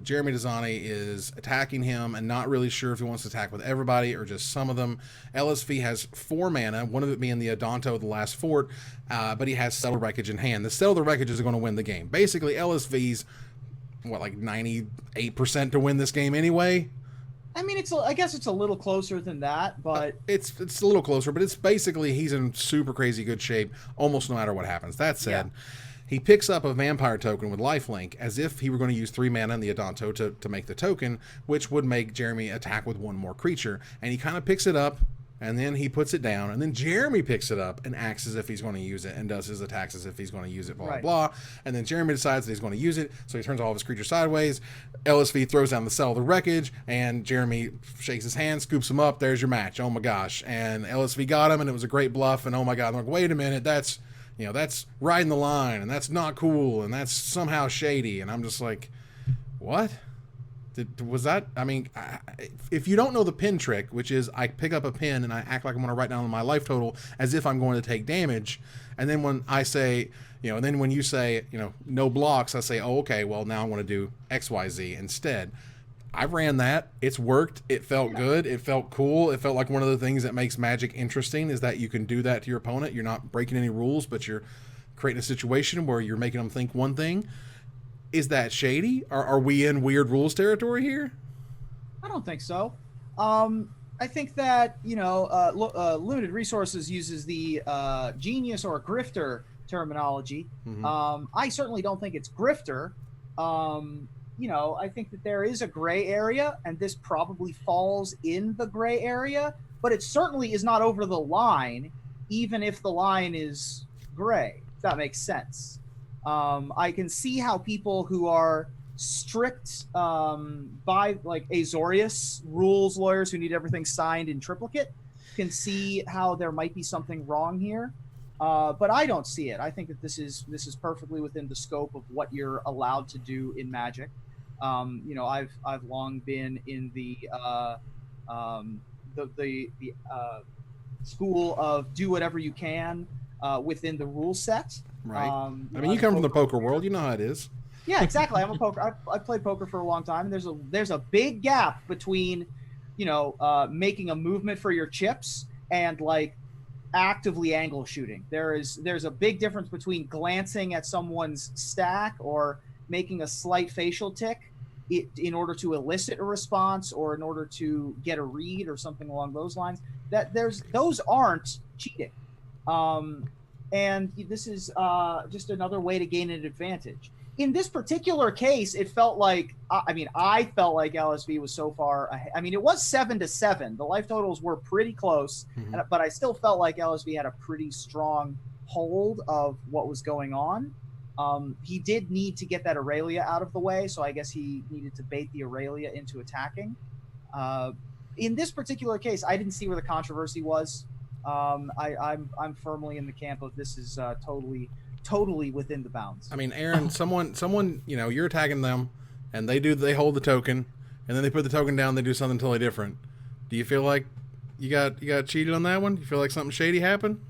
A: Jeremy Dezani is attacking him and not really sure if he wants to attack with everybody or just some of them. LSV has 4 mana, one of it being the Adanto, the last fort, but he has Settle the Wreckage in hand. The Settle the Wreckage is going to win the game. Basically, LSV's, 98% to win this game anyway?
C: I mean, I guess it's a little closer than that, but... It's
A: a little closer, but it's basically he's in super crazy good shape almost no matter what happens. That said... Yeah. He picks up a vampire token with lifelink as if he were going to use 3 mana in the Adanto to make the token, which would make Jeremy attack with 1 more creature. And he kind of picks it up, and then he puts it down, and then Jeremy picks it up and acts as if he's going to use it and does his attacks as if he's going to use it, blah,
C: right.
A: blah, blah. And then Jeremy decides that he's going to use it, so he turns all of his creatures sideways. LSV throws down the Cell of the Wreckage, and Jeremy shakes his hand, scoops him up. There's your match. Oh, my gosh. And LSV got him, and it was a great bluff, and oh, my God. I'm like, wait a minute, that's riding the line, and that's not cool, and that's somehow shady. And I'm just like, what? Was that? I mean, if you don't know the pin trick, which is I pick up a pin and I act like I'm going to write down my life total as if I'm going to take damage, and then when I say, and then when you say, no blocks, I say, oh, okay, well, now I want to do XYZ instead. I ran that. It's worked. It felt good. It felt cool. It felt like one of the things that makes Magic interesting is that you can do that to your opponent. You're not breaking any rules, but you're creating a situation where you're making them think one thing. Is that shady? Are we in weird rules territory here?
C: I don't think so. I think that, Limited Resources uses the genius or grifter terminology. Mm-hmm. I certainly don't think it's grifter. I think that there is a gray area, and this probably falls in the gray area, but it certainly is not over the line, even if the line is gray, if that makes sense. I can see how people who are strict by like Azorius rules lawyers who need everything signed in triplicate can see how there might be something wrong here. But I don't see it. I think that this is perfectly within the scope of what you're allowed to do in Magic. I've long been in the school of do whatever you can. within the rule set.
A: Right. I
C: You
A: mean,
C: know,
A: you come from the poker world. You know how it is.
C: yeah, exactly. I'm a poker. I've played poker for a long time, and there's a big gap between, you know, making a movement for your chips and like actively angle shooting. There's a big difference between glancing at someone's stack or making a slight facial tick in order to elicit a response or in order to get a read or something along those lines. Those aren't cheating, and this is just another way to gain an advantage. In this particular case, it felt like, I felt like LSV was so far ahead. I mean, it was 7-7. The life totals were pretty close, but I still felt like LSV had a pretty strong hold of what was going on. He did need to get that Aurelia out of the way, so I guess he needed to bait the Aurelia into attacking. In this particular case, I didn't see where the controversy was. I'm firmly in the camp of this is totally within the bounds.
A: I mean, Aaron, someone, you know, you're attacking them, and they hold the token, and then they put the token down. They do something totally different. Do you feel like you got cheated on that one? You feel like something shady happened?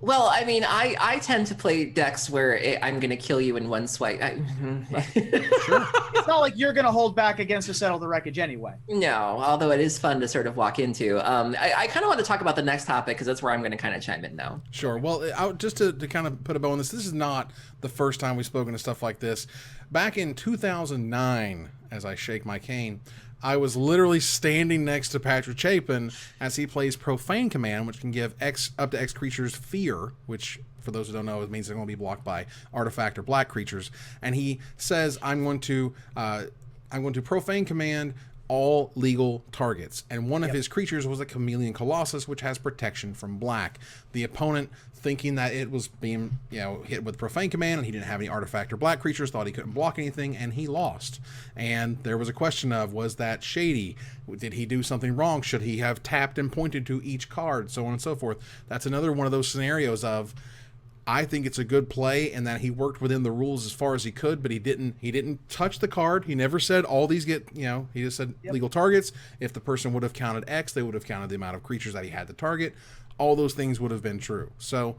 B: Well, I mean, I tend to play decks where I'm going to kill you in one swipe.
C: Sure. It's not like you're going to hold back against to settle the wreckage anyway.
B: No, although it is fun to sort of walk into. I kind of want to talk about the next topic because that's where I'm going to kind of chime in now.
A: Sure. Well, just to kind of put a bow on this is not the first time we've spoken to stuff like this. Back in 2009, as I shake my cane, I was literally standing next to Patrick Chapin as he plays Profane Command, which can give up to X creatures fear, which, for those who don't know, it means they're going to be blocked by artifact or black creatures. And he says, I'm going to Profane Command all legal targets. And one of his creatures was a Chameleon Colossus, which has protection from black. The opponent, thinking that it was being, you know, hit with Profane Command and he didn't have any artifact or black creatures, thought he couldn't block anything, and he lost. And there was a question of, was that shady? Did he do something wrong? Should he have tapped and pointed to each card? So on and so forth. That's another one of those scenarios of, I think it's a good play and that he worked within the rules as far as he could, but he didn't touch the card. He never said all these get, you know, he just said legal targets. If the person would have counted X, they would have counted the amount of creatures that he had to target. All those things would have been true. So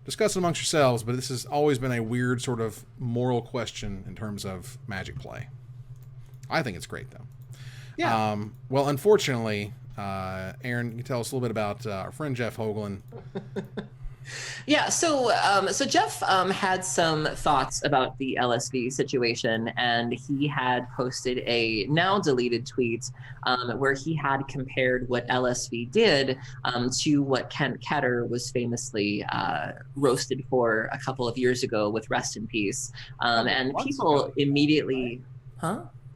A: discuss it amongst yourselves, but this has always been a weird sort of moral question in terms of Magic play. I think it's great though.
C: Yeah.
A: Well, unfortunately, Aaron, you can tell us a little bit about our friend Jeff Hoogland.
B: Yeah, so Jeff had some thoughts about the LSV situation, and he had posted a now deleted tweet where he had compared what LSV did to what Kent Ketter was famously roasted for a couple of years ago with Rest in Peace. And people immediately,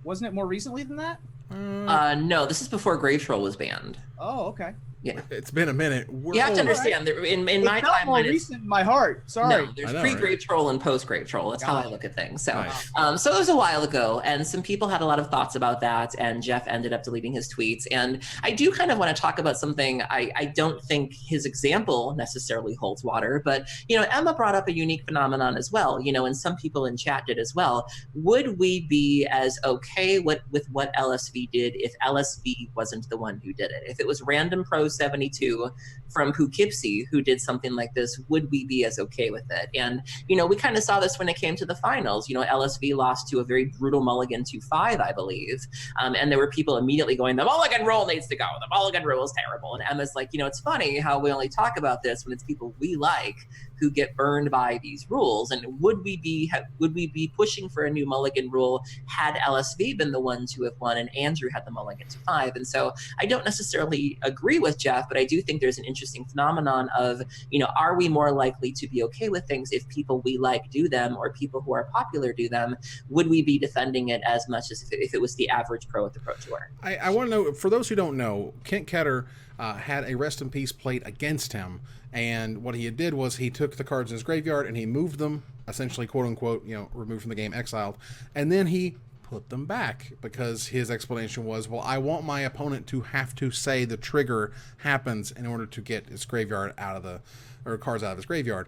C: Wasn't it more recently than that?
B: No, this is before Grave Troll was banned.
C: Oh, okay.
B: Yeah,
A: it's been a minute.
B: You have to understand that in my
C: timeline, more recent in my heart. Sorry,
B: no, there's pre-Grave Troll and post-Grave Troll. That's how I look at things. So,
A: Nice.
B: So it was a while ago, and some people had a lot of thoughts about that, and Jeff ended up deleting his tweets. And I do kind of want to talk about something. I don't think his example necessarily holds water, but you know, Emma brought up a unique phenomenon as well. You know, and some people in chat did as well. Would we be as okay with what LSV did if LSV wasn't the one who did it? If it was Random Pro 72 from Poughkeepsie who did something like this, would we be as okay with it? And, you know, we kind of saw this when it came to the finals. You know, LSV lost to a very brutal mulligan 2-5, I believe. And there were people immediately going, the mulligan rule needs to go. The mulligan rule is terrible. And Emma's like, you know, it's funny how we only talk about this when it's people we like who get burned by these rules. And would we be pushing for a new mulligan rule had LSV been the ones who have won and Andrew had the mulligan 2-5? And so I don't necessarily agree with Jeff, but I do think there's an interesting phenomenon of, you know, are we more likely to be okay with things if people we like do them or people who are popular do them? Would we be defending it as much as if it was the average pro at the Pro Tour?
A: I want to know, for those who don't know, Kent Ketter had a Rest in Peace plate against him, and what he did was he took the cards in his graveyard and he moved them, essentially, quote unquote, you know, removed from the game, exiled, and then he put them back because his explanation was, well, I want my opponent to have to say the trigger happens in order to get his graveyard out of the, or cards out of his graveyard.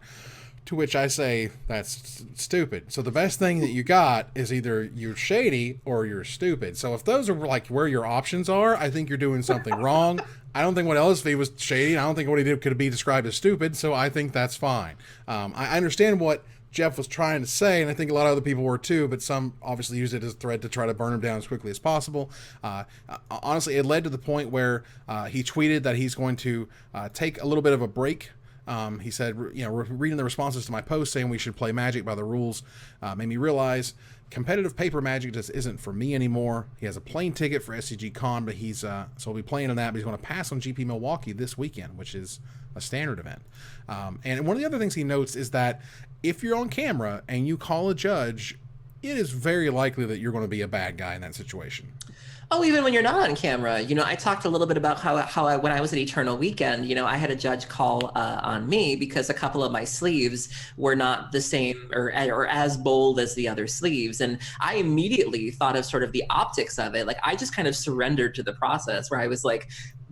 A: To which I say, that's stupid. So the best thing that you got is either you're shady or you're stupid. So if those are like where your options are, I think you're doing something wrong. I don't think what LSV was shady. I don't think what he did could be described as stupid. So I think that's fine. I understand what Jeff was trying to say, and I think a lot of other people were too, but some obviously used it as a thread to try to burn him down as quickly as possible. Honestly, it led to the point where he tweeted that he's going to take a little bit of a break. He said, reading the responses to my post saying we should play Magic by the rules made me realize competitive paper Magic just isn't for me anymore. He has a plane ticket for SCG Con, but so he'll be playing in that, but he's going to pass on GP Milwaukee this weekend, which is a standard event. And one of the other things he notes is that if you're on camera and you call a judge, it is very likely that you're going to be a bad guy in that situation.
B: Oh, even when you're not on camera, I talked a little bit about how when I was at Eternal Weekend, I had a judge call on me because a couple of my sleeves were not the same or as bold as the other sleeves. And I immediately thought of sort of the optics of it. Like I just kind of surrendered to the process where I was like,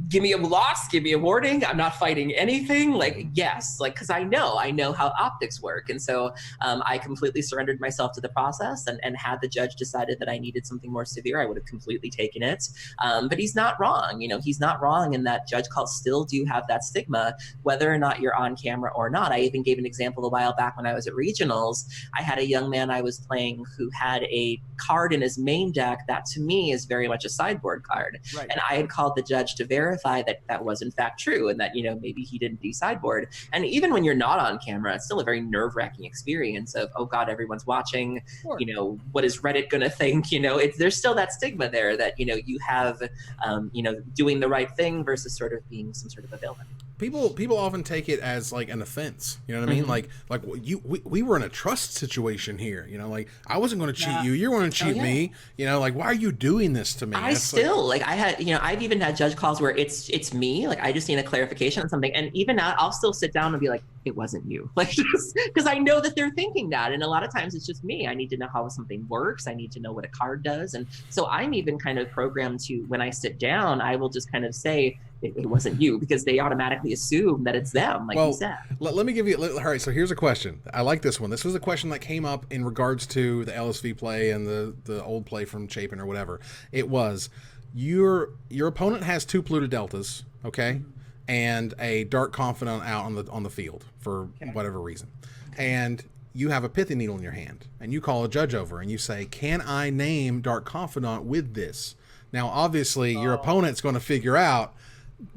B: give me a loss, give me a warning. I'm not fighting anything. Like, yes, like, cause I know how optics work. And so I completely surrendered myself to the process and had the judge decided that I needed something more severe, I would have completely taken it. But he's not wrong. He's not wrong in that judge calls still do have that stigma, whether or not you're on camera or not. I even gave an example a while back when I was at regionals. I had a young man I was playing who had a card in his main deck that to me is very much a sideboard card. Right. And I had called the judge to verify that was in fact true and that, maybe he didn't do sideboard. And even when you're not on camera, it's still a very nerve-wracking experience of, oh God, everyone's watching, sure. What is Reddit going to think? There's still that stigma there that, you have, doing the right thing versus sort of being some sort of a villain.
A: People often take it as like an offense. You know what I mean? Mm-hmm. Like we were in a trust situation here. Like I wasn't going to cheat you. You're going to cheat me. Like why are you doing this to me?
B: I had, I've even had judge calls where it's me. Like I just need a clarification on something, and even now I'll still sit down and be like, it wasn't you. Like just because I know that they're thinking that, and a lot of times it's just me. I need to know how something works. I need to know what a card does, and so I'm even kind of programmed to when I sit down, I will just kind of say. It wasn't you because they automatically assume that it's them, like you said.
A: Let me give you, all right, so here's a question. I like this one. This was a question that came up in regards to the LSV play and the old play from Chapin or whatever. It was, your opponent has 2 polluted deltas, okay? Mm-hmm. And a Dark Confidant out on the field for whatever reason. And you have a Pithy Needle in your hand. And you call a judge over and you say, can I name Dark Confidant with this? Now, obviously, your opponent's going to figure out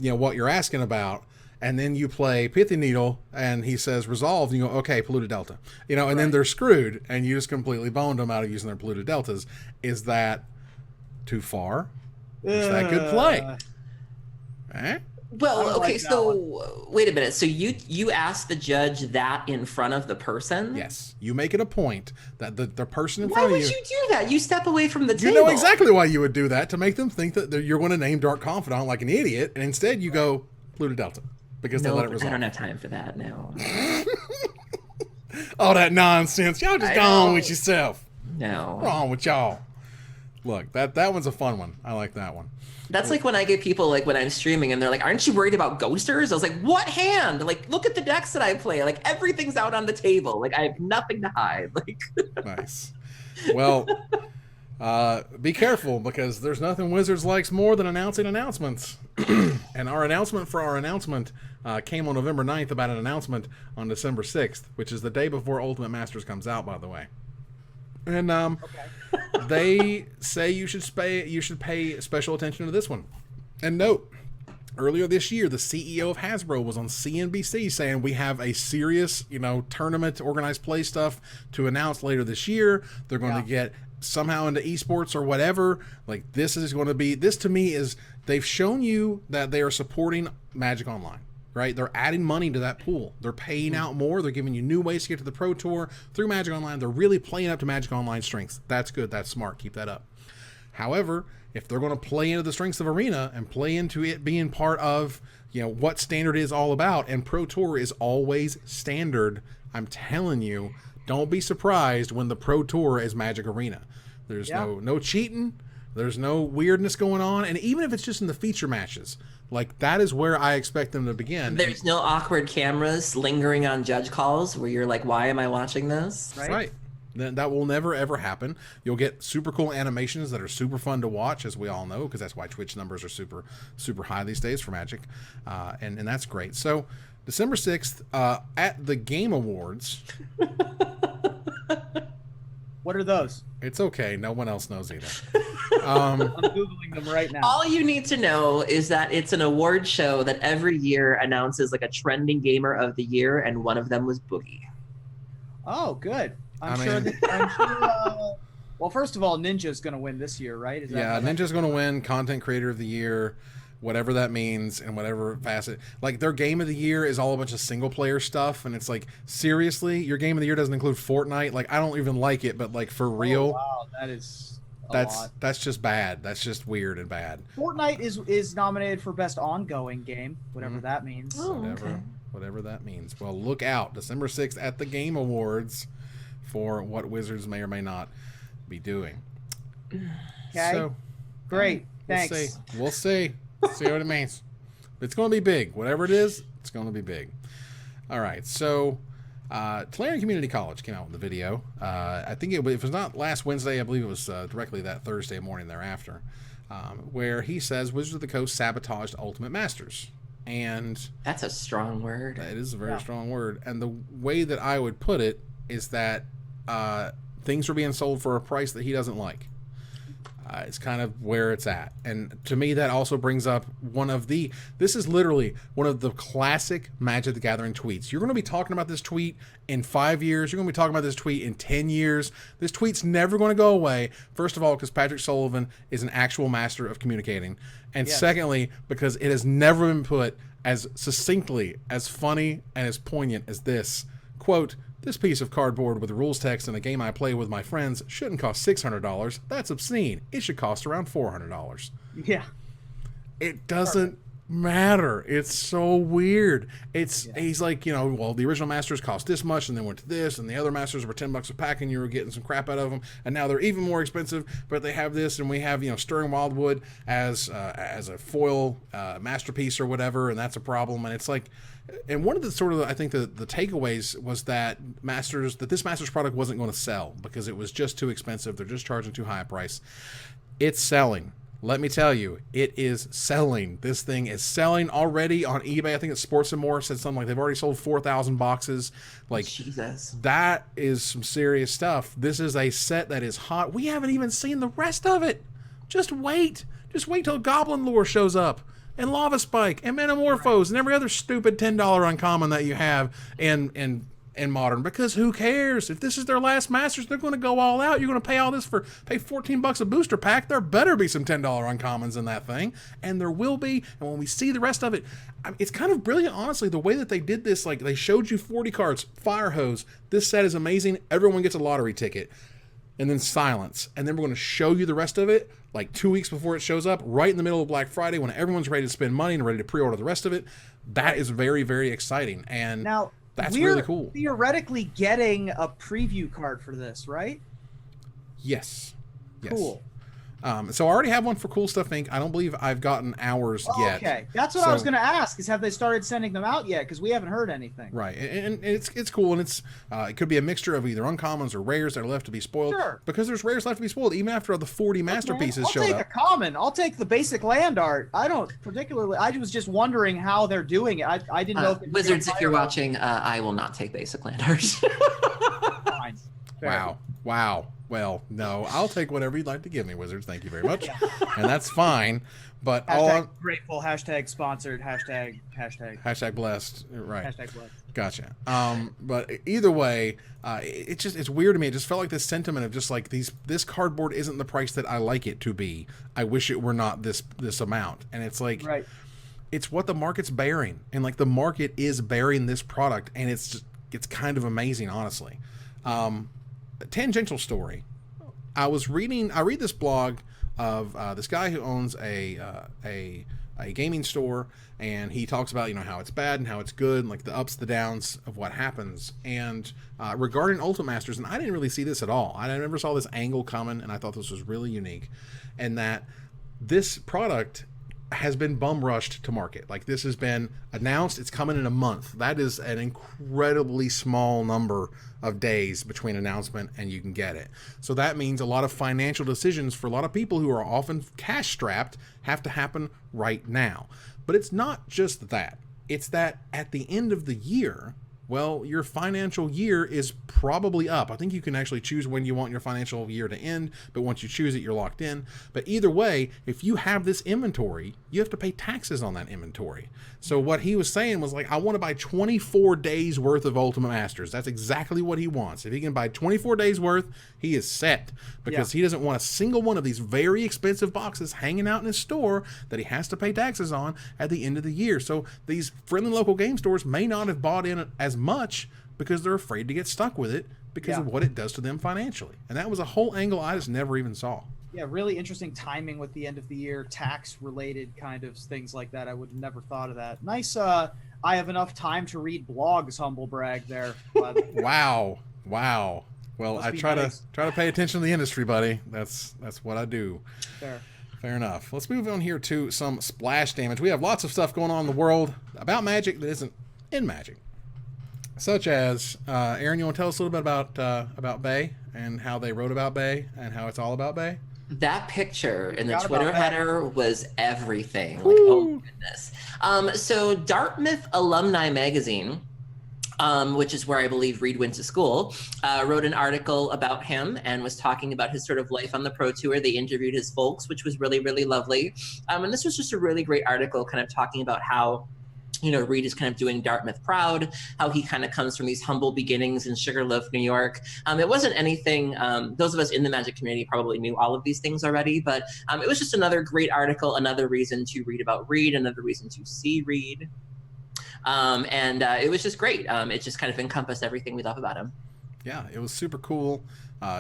A: what you're asking about, and then you play Pithy Needle and he says resolved and you go, okay, polluted delta, and then they're screwed and you just completely boned them out of using their polluted deltas. Is that too far? Is that good play?
B: Well, okay, so wait a minute. So you asked the judge that in front of the person?
A: Yes. You make it a point that the person in front of you...
B: Why would you do that? You step away from the table.
A: You know exactly why you would do that, to make them think that you're going to name Dark Confidant like an idiot, and instead you go polluted delta because they let it resolve.
B: I don't have time for that, no.
A: All that nonsense. Y'all just go on with yourself.
B: No.
A: What's wrong with y'all? Look, that one's a fun one. I like that one.
B: That's like when I get people, like when I'm streaming and they're like, aren't you worried about ghosters? I was like, what hand? Like, look at the decks that I play. Like, everything's out on the table. Like, I have nothing to hide. Like,
A: nice. Well, be careful because there's nothing Wizards likes more than announcing announcements. And our announcement for our announcement came on November 9th about an announcement on December 6th, which is the day before Ultimate Masters comes out, by the way. And they say you should pay special attention to this one. And note, earlier this year, the CEO of Hasbro was on CNBC saying we have a serious, tournament, organized play stuff to announce later this year. They're going to get somehow into esports or whatever. Like this to me is they've shown you that they are supporting Magic Online. Right? They're adding money to that pool. They're paying out more. They're giving you new ways to get to the Pro Tour through Magic Online. They're really playing up to Magic Online's strengths. That's good. That's smart. Keep that up. However, if they're going to play into the strengths of Arena and play into it being part of, what Standard is all about, and Pro Tour is always Standard, I'm telling you, don't be surprised when the Pro Tour is Magic Arena. There's no cheating. There's no weirdness going on, and even if it's just in the feature matches, like that is where I expect them to begin.
B: There's no awkward cameras lingering on judge calls where you're like, why am I watching this?
A: Right. That will never ever happen. You'll get super cool animations that are super fun to watch, as we all know, because that's why Twitch numbers are super high these days for Magic, and that's great. So December 6th at the Game Awards.
C: What are those?
A: It's okay. No one else knows either.
C: I'm Googling them right now.
B: All you need to know is that it's an award show that every year announces like a trending gamer of the year, and one of them was Boogie.
C: Oh, good. I'm sure. Well, first of all, Ninja's going to win this year, right? Is that
A: Ninja's going to win Content Creator of the Year, whatever that means, and whatever facet. Like, their Game of the Year is all a bunch of single-player stuff, and it's like, seriously? Your Game of the Year doesn't include Fortnite? Like, I don't even like it, but, like, for real?
C: Oh, wow, that is a lot.
A: That's just bad. That's just weird and bad.
C: Fortnite is nominated for Best Ongoing Game, whatever that means.
B: Oh,
A: Whatever that means. Well, look out. December 6th at the Game Awards for what Wizards may or may not be doing.
C: Okay. So, great. Thanks.
A: We'll see. See what it means. It's going to be big. Whatever it is, it's going to be big. All right. So, Tolarian Community College came out with the video. I think if it was not last Wednesday, I believe it was directly that Thursday morning thereafter, where he says Wizards of the Coast sabotaged Ultimate Masters. And
B: that's a strong word.
A: It is a very strong word. And the way that I would put it is that things are being sold for a price that he doesn't like. It's kind of where it's at. And to me, that also brings up this is literally one of the classic Magic the Gathering tweets. You're going to be talking about this tweet in 5 years. You're going to be talking about this tweet in 10 years. This tweet's never going to go away. First of all, because Patrick Sullivan is an actual master of communicating. And secondly, because it has never been put as succinctly, as funny, and as poignant as this. Quote, "This piece of cardboard with rules text in a game I play with my friends shouldn't cost $600. That's obscene. It should cost around $400.
C: Yeah.
A: It doesn't matter. It's so weird. He's like, well, the original Masters cost this much and then went to this, and the other Masters were $10 a pack and you were getting some crap out of them, and now they're even more expensive, but they have this, and we have, Stirring Wildwood as a foil masterpiece or whatever, and that's a problem. And it's like, and one of the I think the takeaways was that this Masters product wasn't going to sell because it was just too expensive. They're just charging too high a price. It's selling. Let me tell you, it is selling. This thing is selling already on eBay. I think it's Sports and More said something like they've already sold 4,000 boxes. Like,
B: Jesus.
A: That is some serious stuff. This is a set that is hot. We haven't even seen the rest of it. Just wait. Just wait till Goblin Lore shows up, and Lava Spike, and Metamorphose, and every other stupid $10 uncommon that you have in Modern, because who cares? If this is their last Masters, they're going to go all out. You're going to pay all this pay $14 a booster pack. There better be some $10 uncommons in that thing, and there will be. And when we see the rest of it, it's kind of brilliant, honestly, the way that they did this. Like, they showed you 40 cards, fire hose. This set is amazing. Everyone gets a lottery ticket, and then silence. And then we're going to show you the rest of it like 2 weeks before it shows up, right in the middle of Black Friday, when everyone's ready to spend money and ready to pre-order the rest of it. That is very, very exciting. And
C: now,
A: that's really cool.
C: Theoretically getting a preview card for this, right?
A: Yes.
C: Cool.
A: So I already have one for Cool Stuff Inc. I don't believe I've gotten ours yet.
C: Okay, that's what I was going to ask. Is have they started sending them out yet? Because we haven't heard anything.
A: Right, and it's cool, and it could be a mixture of either uncommons or rares that are left to be spoiled. Sure. Because there's rares left to be spoiled, even after the 40 masterpieces showed up.
C: I'll take a common. I'll take the basic land art. I don't particularly. I was just wondering how they're doing it. I didn't know. If
B: Wizards, if you're watching, I will not take basic land art.
C: Fine.
A: Wow. Well, no, I'll take whatever you'd like to give me, Wizards. Thank you very much. And that's fine. But
C: hashtag grateful, hashtag sponsored, hashtag
A: blessed. Right.
C: Hashtag blessed.
A: Gotcha. But either way, it's weird to me. It just felt like this sentiment of just like this cardboard isn't the price that I like it to be. I wish it were not this amount. And it's like,
C: right.
A: It's what the market's bearing. And like the market is bearing this product, and it's kind of amazing, honestly. Tangential story. I read this blog of this guy who owns a a gaming store, and he talks about, you know, how it's bad and how it's good, and like the ups, the downs of what happens. And regarding Ultimate Masters, and I didn't really see this at all. I never saw this angle coming, and I thought this was really unique, and that this product has been bum rushed to market. Like, this has been announced, it's coming in a month. That is an incredibly small number of days between announcement and you can get it. So that means a lot of financial decisions for a lot of people who are often cash strapped have to happen right now. But it's not just that. It's that at the end of the year, well, your financial year is probably up. I think you can actually choose when you want your financial year to end, but once you choose it, you're locked in. But either way, if you have this inventory, you have to pay taxes on that inventory. So what he was saying was like, I want to buy 24 days worth of Ultimate Masters. That's exactly what he wants. If he can buy 24 days worth, he is set, because he doesn't want a single one of these very expensive boxes hanging out in his store that he has to pay taxes on at the end of the year. So these friendly local game stores may not have bought in as much because they're afraid to get stuck with it because of what it does to them financially. And that was a whole angle I just never even saw.
C: Yeah, really interesting timing with the end of the year, tax related kind of things like that. I would never thought of that. Nice. I have enough time to read blogs, humble brag there.
A: Wow. Well, I try
C: nice.
A: to pay attention to the industry, buddy. That's what I do. Fair enough. Let's move on here to some splash damage. We have lots of stuff going on in the world about Magic that isn't in Magic. Such as, Aaron, you want to tell us a little bit about Bay and how they wrote about Bay and how it's all about Bay?
B: That picture in the Twitter header was everything. Like, oh goodness. So Dartmouth Alumni magazine, which is where I believe Reid went to school, wrote an article about him and was talking about his sort of life on the Pro Tour. They interviewed his folks, which was really, really lovely. And this was just a really great article kind of talking about how, you know, Reid is kind of doing Dartmouth proud, how he kind of comes from these humble beginnings in Sugarloaf, New York. It wasn't anything, those of us in the Magic community probably knew all of these things already, but it was just another great article, another reason to read about Reid, another reason to see Reid. And it was just great. It just kind of encompassed everything we love about him.
A: Yeah, it was super cool.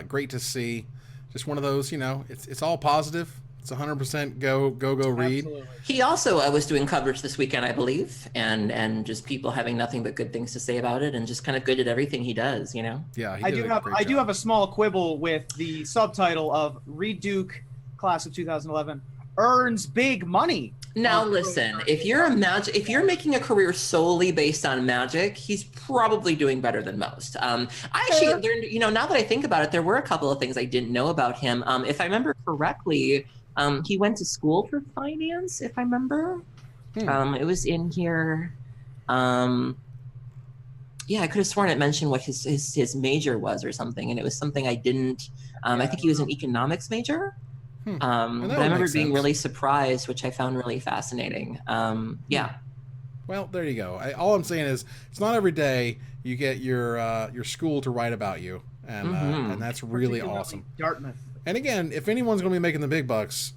A: Great to see. Just one of those, you know, it's all positive. It's 100% go Reid.
C: Absolutely.
B: He also was doing coverage this weekend, I believe, and just people having nothing but good things to say about it, and just kind of good at everything he does, you know.
A: Yeah,
C: I do have a small quibble with the subtitle of Reid Duke, class of 2011, earns big money.
B: Now listen, if you're making a career solely based on Magic, he's probably doing better than most. I actually learned, you know, now that I think about it, there were a couple of things I didn't know about him. If I remember correctly, he went to school for finance, if I remember. It was in here. Yeah, I could have sworn it mentioned what his major was or something, and it was something I didn't. I think he was an economics major. But I remember being really surprised, which I found really fascinating. Yeah.
A: Well, there you go. All I'm saying is, it's not every day you get your school to write about you, and that's really awesome.
C: Dartmouth.
A: And again, if anyone's going to be making the big bucks,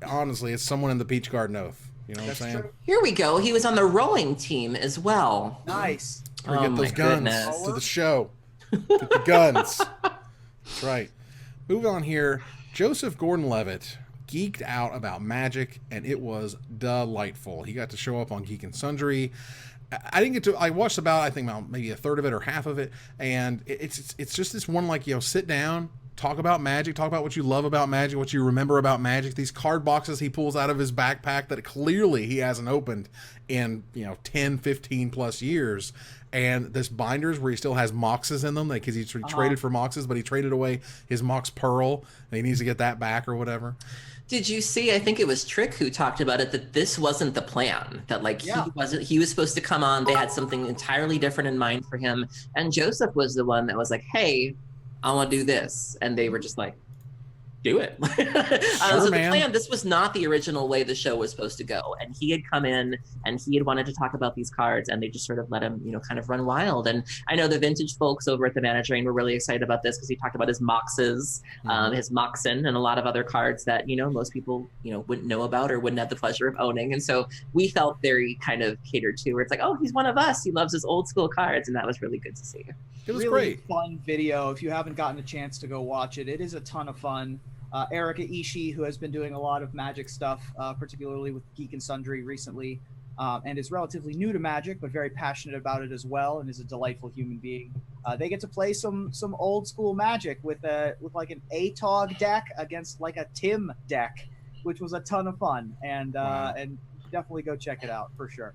A: honestly, it's someone in the Peach Garden Oath. You know what I'm saying? True.
B: Here we go. He was on the rowing team as well.
C: Nice.
A: Get those guns to the show. Get the guns. That's right. Moving on here. Joseph Gordon-Levitt geeked out about Magic, and it was delightful. He got to show up on Geek and Sundry. I watched about maybe a third of it or half of it, and it's just this one, like, you know, sit down, talk about Magic, talk about what you love about Magic, what you remember about Magic. These card boxes he pulls out of his backpack that clearly he hasn't opened in, you know, 10, 15 plus years. And this binders where he still has MOCSs in them, because he traded for MOCSs, but he traded away his MOCS Pearl, and he needs to get that back or whatever.
B: Did you see, I think it was Trick who talked about it, that this wasn't the plan, that he was supposed to come on. They had something entirely different in mind for him. And Joseph was the one that was like, hey, I want to do this. And they were just like, do it. So the plan, this was not the original way the show was supposed to go. And he had come in and he had wanted to talk about these cards, and they just sort of let him, you know, kind of run wild. And I know the vintage folks over at the Mana Train were really excited about this, because he talked about his MOCSs, his Moxen, and a lot of other cards that, you know, most people, you know, wouldn't know about or wouldn't have the pleasure of owning. And so we felt very kind of catered to, where it's like, oh, he's one of us. He loves his old school cards. And that was really good to see.
A: It was
C: really
A: great.
C: Fun video. If you haven't gotten a chance to go watch it, it is a ton of fun. Erica Ishii, who has been doing a lot of Magic stuff, particularly with Geek and Sundry recently, and is relatively new to Magic, but very passionate about it as well, and is a delightful human being. They get to play some old school Magic with like an ATOG deck against like a Tim deck, which was a ton of fun, and definitely go check it out for sure.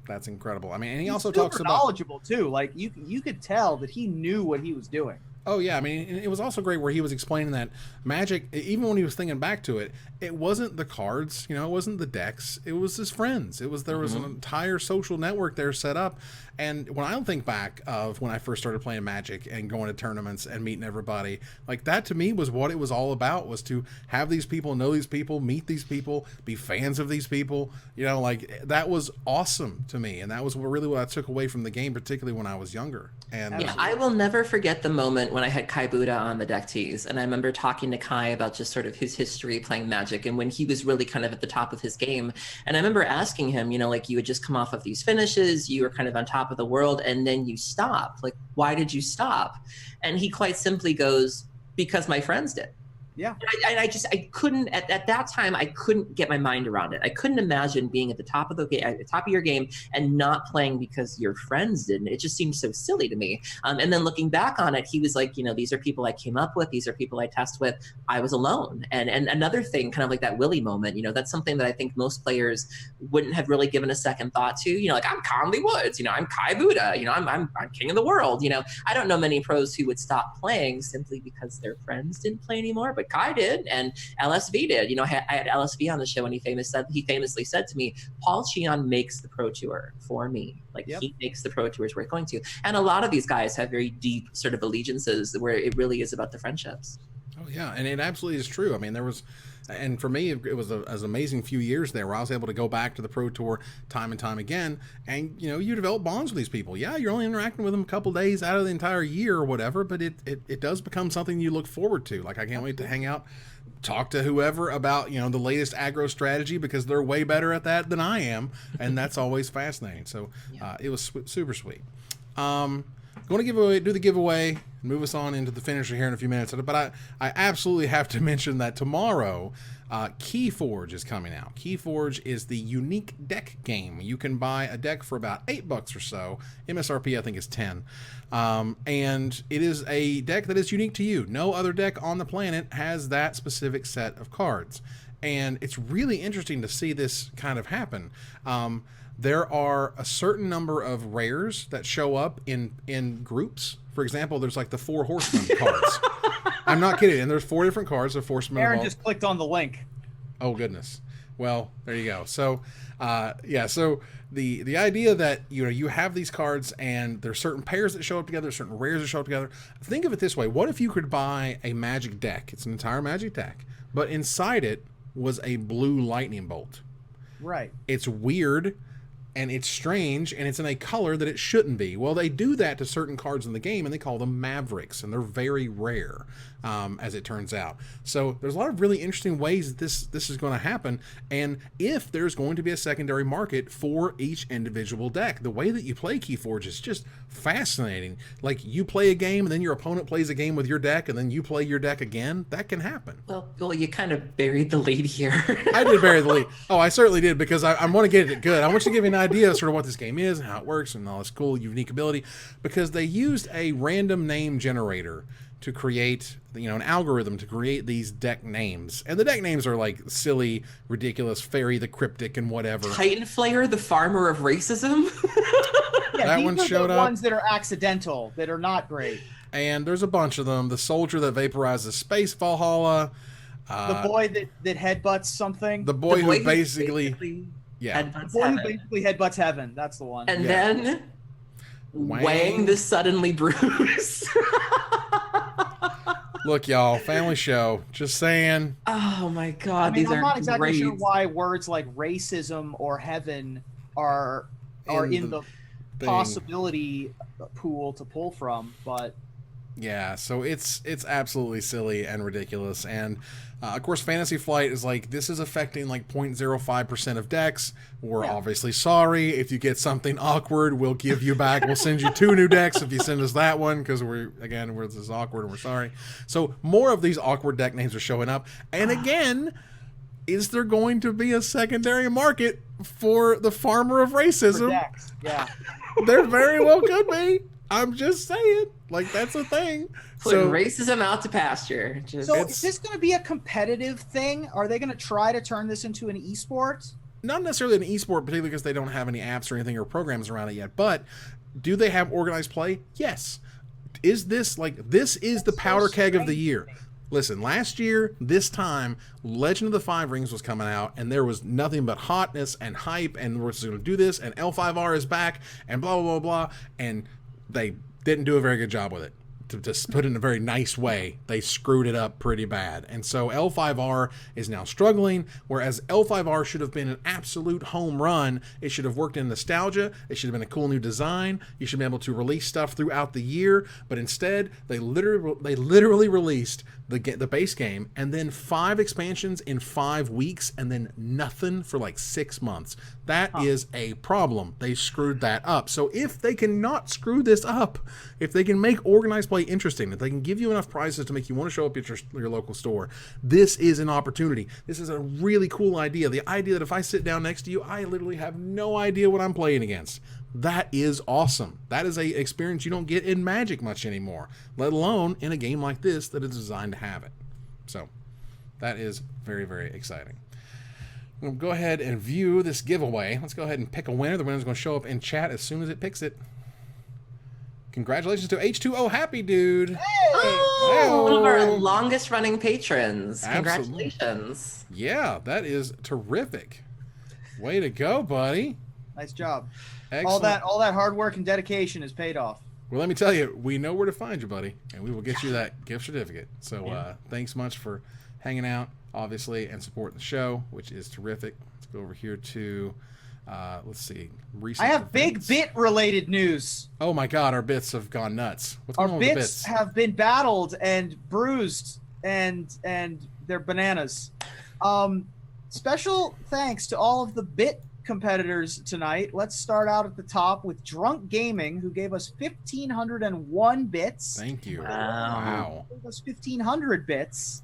A: That's incredible. I mean, and he
C: He's
A: also
C: super
A: talks about
C: knowledgeable too. Like you could tell that he knew what he was doing.
A: Oh yeah, I mean, it was also great where he was explaining that Magic, even when he was thinking back to it, it wasn't the cards, it wasn't the decks, it was his friends. There was an entire social network there set up. And when I think back of when I first started playing Magic and going to tournaments and meeting everybody, like that to me was what it was all about, was to have these people, know these people, meet these people, be fans of these people. Like that was awesome to me, and that was really what I took away from the game, particularly when I was younger. And
B: yeah, I will never forget the moment when I had Kai Buddha on the deck tees, and I remember talking to Kai about just sort of his history playing Magic and when he was really kind of at the top of his game. And I remember asking him, like you had just come off of these finishes, you were kind of on top of the world, and then you stopped. Like, why did you stop? And he quite simply goes, because my friends did.
C: Yeah.
B: And I couldn't at that time, I couldn't get my mind around it. I couldn't imagine being at the top of at the top of your game and not playing because your friends didn't. It just seemed so silly to me. And then looking back on it, he was like, these are people I came up with. These are people I test with. I was alone. And another thing, kind of like that Willy moment, that's something that I think most players wouldn't have really given a second thought to. Like, I'm Conley Woods, I'm Kai Buddha, I'm king of the world. I don't know many pros who would stop playing simply because their friends didn't play anymore, but Kai did, and LSV did. I had LSV on the show, and he famously said to me, Paul Cheon makes the Pro Tour for me. Like, he makes the Pro Tours worth going to. And a lot of these guys have very deep sort of allegiances where it really is about the friendships.
A: Oh yeah, and it absolutely is true. I mean, and for me, it was an amazing few years there where I was able to go back to the Pro Tour time and time again, and you develop bonds with these people. Yeah, you're only interacting with them a couple days out of the entire year or whatever, but it does become something you look forward to. Like, I can't wait to hang out, talk to whoever about the latest aggro strategy, because they're way better at that than I am, and that's always fascinating. So it was super sweet. Going to do the giveaway, move us on into the finisher here in a few minutes. But I absolutely have to mention that tomorrow, Keyforge is coming out. Keyforge is the unique deck game. You can buy a deck for about $8 or so. MSRP, I think, is 10. And it is a deck that is unique to you. No other deck on the planet has that specific set of cards. And it's really interesting to see this kind of happen. There are a certain number of rares that show up in groups. For example, there's like the 4 Horsemen cards. I'm not kidding. And there's 4 different cards of Horsemen.
C: Aaron just clicked on the link.
A: Oh, goodness. Well, there you go. So, so the idea that, you have these cards and there's certain pairs that show up together, certain rares that show up together. Think of it this way. What if you could buy a Magic deck? It's an entire Magic deck, but inside it was a blue lightning bolt.
C: Right.
A: It's weird. And it's strange, and it's in a color that it shouldn't be. Well, they do that to certain cards in the game, and they call them Mavericks, and they're very rare, as it turns out. So there's a lot of really interesting ways that this is going to happen, and if there's going to be a secondary market for each individual deck. The way that you play Keyforge is just fascinating. Like, you play a game, and then your opponent plays a game with your deck, and then you play your deck again. That can happen.
B: Well, you kind of buried the lead here.
A: I did bury the lead. Oh, I certainly did, because I want to get it good. I want you to give me an idea of sort of what this game is and how it works and all this cool, unique ability, because they used a random name generator to create, an algorithm to create these deck names. And the deck names are like silly, ridiculous, Fairy the Cryptic and whatever.
B: Titan Flayer, the farmer of racism.
C: Yeah,
A: that one showed up.
C: The ones that are accidental, that are not great.
A: And there's a bunch of them. The soldier that vaporizes Space Valhalla.
C: The boy that headbutts something.
A: The boy who basically yeah.
C: The boy who basically headbutts heaven. That's the one.
B: And then Wang the suddenly Bruce.
A: Look, y'all, family show. Just saying.
B: Oh my God,
C: I'm not exactly sure why words like racism or heaven are in the possibility pool to pull from, but
A: Yeah, so it's absolutely silly and ridiculous. And of course, Fantasy Flight is like, this is affecting like 0.05% of decks. We're obviously sorry. If you get something awkward, we'll give you back. We'll send you 2 new decks if you send us that one, because this is awkward and we're sorry. So more of these awkward deck names are showing up. And again, is there going to be a secondary market for the farmer of racism?
C: For decks. Yeah.
A: There very well could be. I'm just saying, like, that's a thing.
B: Putting racism out to pasture.
C: So is this going to be a competitive thing? Are they going to try to turn this into an esport?
A: Not necessarily an esport, particularly because they don't have any apps or anything or programs around it yet. But do they have organized play? Yes. Is this the powder keg of the year? Listen, last year, this time, Legend of the Five Rings was coming out, and there was nothing but hotness and hype, and we're just going to do this, and L5R is back, and blah, blah, blah, blah, and they didn't do a very good job with it. To just put it in a very nice way, they screwed it up pretty bad. And so L5R is now struggling, whereas L5R should have been an absolute home run. It should have worked in nostalgia. It should have been a cool new design. You should be able to release stuff throughout the year. But instead, they literally released the base game and then 5 expansions in 5 weeks and then nothing for like 6 months. That is a problem. They screwed that up. So if they cannot screw this up, if they can make organized play interesting, if they can give you enough prizes to make you want to show up at your local store, this is an opportunity. This is a really cool idea. The idea that if I sit down next to you, I literally have no idea what I'm playing against. That is awesome. That is a experience you don't get in Magic much anymore, let alone in a game like this that is designed to have it. So that is very, very exciting. We'll go ahead and view this giveaway. Let's go ahead and pick a winner. The winner is going to show up in chat as soon as it picks it. Congratulations to H2O Happy Dude. Hey!
B: Oh, one of our longest running patrons.
A: Absolutely.
B: Congratulations.
A: Yeah, that is terrific. Way to go, buddy.
C: Nice job.
A: Excellent.
C: All that hard work and dedication has paid off.
A: Well, let me tell you, we know where to find you, buddy, and we will get you that gift certificate. So thanks much for hanging out, obviously, and supporting the show, which is terrific. Let's go over here to, let's see, recent
C: I have
A: events.
C: big bit-related news.
A: Oh, my God, our bits have gone nuts. What's going on with the bits?
C: Have been battled and bruised, and they're bananas. Special thanks to all of the bit competitors tonight. Let's start out at the top with Drunk Gaming, who gave us 1,501 bits.
A: Thank you.
B: Wow.
C: Gave us 1,500 bits,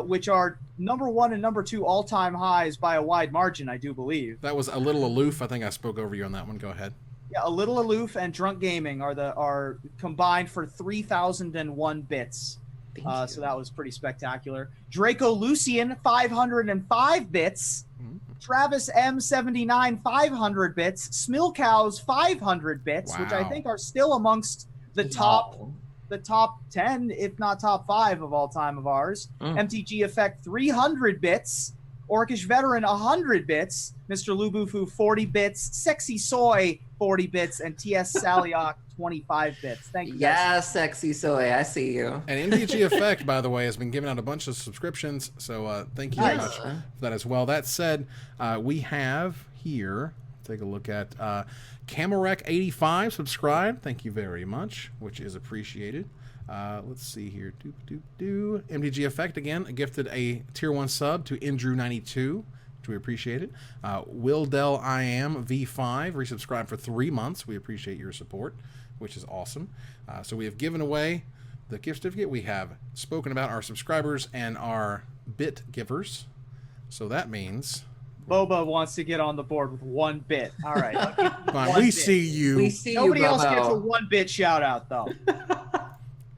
C: which are number 1 and number 2 all-time highs by a wide margin, I do believe.
A: That was a little aloof. I think I spoke over you on that one. Go ahead.
C: Yeah, a little aloof and Drunk Gaming are combined for 3,001 bits. So that was pretty spectacular. Draco Lucian, 505 bits. Travis M79, 500 bits. Smilcows, 500 bits, which I think are still amongst the top 10, if not top 5 of all time of ours. MTG Effect, 300 bits. Orcish Veteran, 100 bits. Mr. Lubufu, 40 bits. Sexy Soy, 40 bits. And TS Saliak, 25 bits. Thank you, guys.
B: Yeah, Sexy Soy, I see you.
A: And MTG Effect, by the way, has been giving out a bunch of subscriptions, so thank you very much for that as well. That said, we have here, take a look at Camarek85 subscribed. Thank you very much, which is appreciated. Let's see here. MTG Effect again gifted a tier 1 sub to Indrew92, which we appreciate it. Will Del I Am V5 resubscribed for 3 months. We appreciate your support, which is awesome. So we have given away the gift certificate. We have spoken about our subscribers and our bit givers. So that means
C: Boba wants to get on the board with 1 bit. All right.
A: fine. We see you.
B: We see
C: Nobody
B: you,
C: else
B: Bobo.
C: gets a 1 bit shout out though.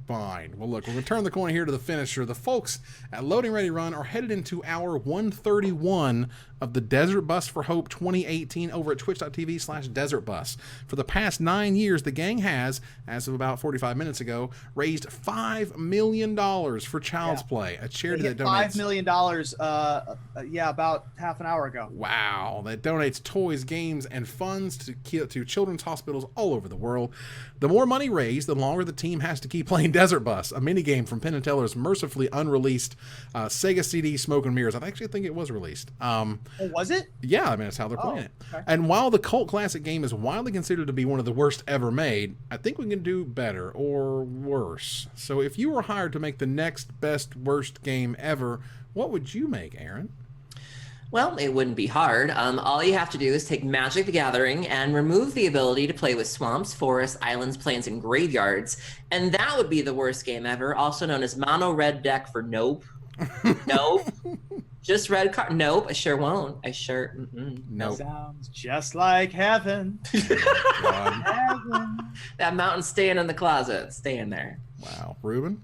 A: Fine. Well, look, we're going to turn the corner here to the finisher. The folks at Loading Ready Run are headed into hour 131 of the Desert Bus for Hope 2018 over at twitch.tv/desertbus. For the past 9 years, the gang has, as of about 45 minutes ago, raised $5 million for Child's Play, a charity that donates
C: $5 million, about half an hour ago.
A: Wow, that donates toys, games, and funds to children's hospitals all over the world. The more money raised, the longer the team has to keep playing Desert Bus, a minigame from Penn & Teller's mercifully unreleased Sega CD Smoke and Mirrors. I actually think it was released.
C: Oh, was it?
A: Yeah, I mean, that's how they're playing it.
C: Okay.
A: And while the Cult Classic game is widely considered to be one of the worst ever made, I think we can do better or worse. So if you were hired to make the next best worst game ever, what would you make, Aaron?
B: Well, it wouldn't be hard. All you have to do is take Magic the Gathering and remove the ability to play with swamps, forests, islands, plains, and graveyards. And that would be the worst game ever, also known as mono red deck for nope. Nope. Just red card. Nope, I sure won't.
A: Nope.
C: Sounds just like heaven. Heaven.
B: That mountain staying in the closet. Staying there.
A: Wow. Reuben?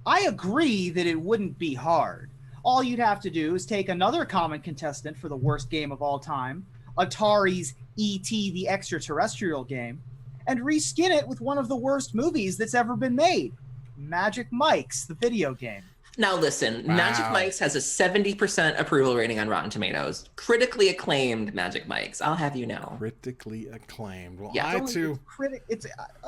C: I agree that it wouldn't be hard. All you'd have to do is take another common contestant for the worst game of all time, Atari's E.T. the Extraterrestrial game, and reskin it with one of the worst movies that's ever been made, Magic Mike's, the video game.
B: Now listen,
A: Wow.
B: Magic Mike's has a 70% approval rating on Rotten Tomatoes. Critically acclaimed Magic Mike's, I'll have you know.
A: Critically acclaimed. Well,
B: Yeah.
A: I too...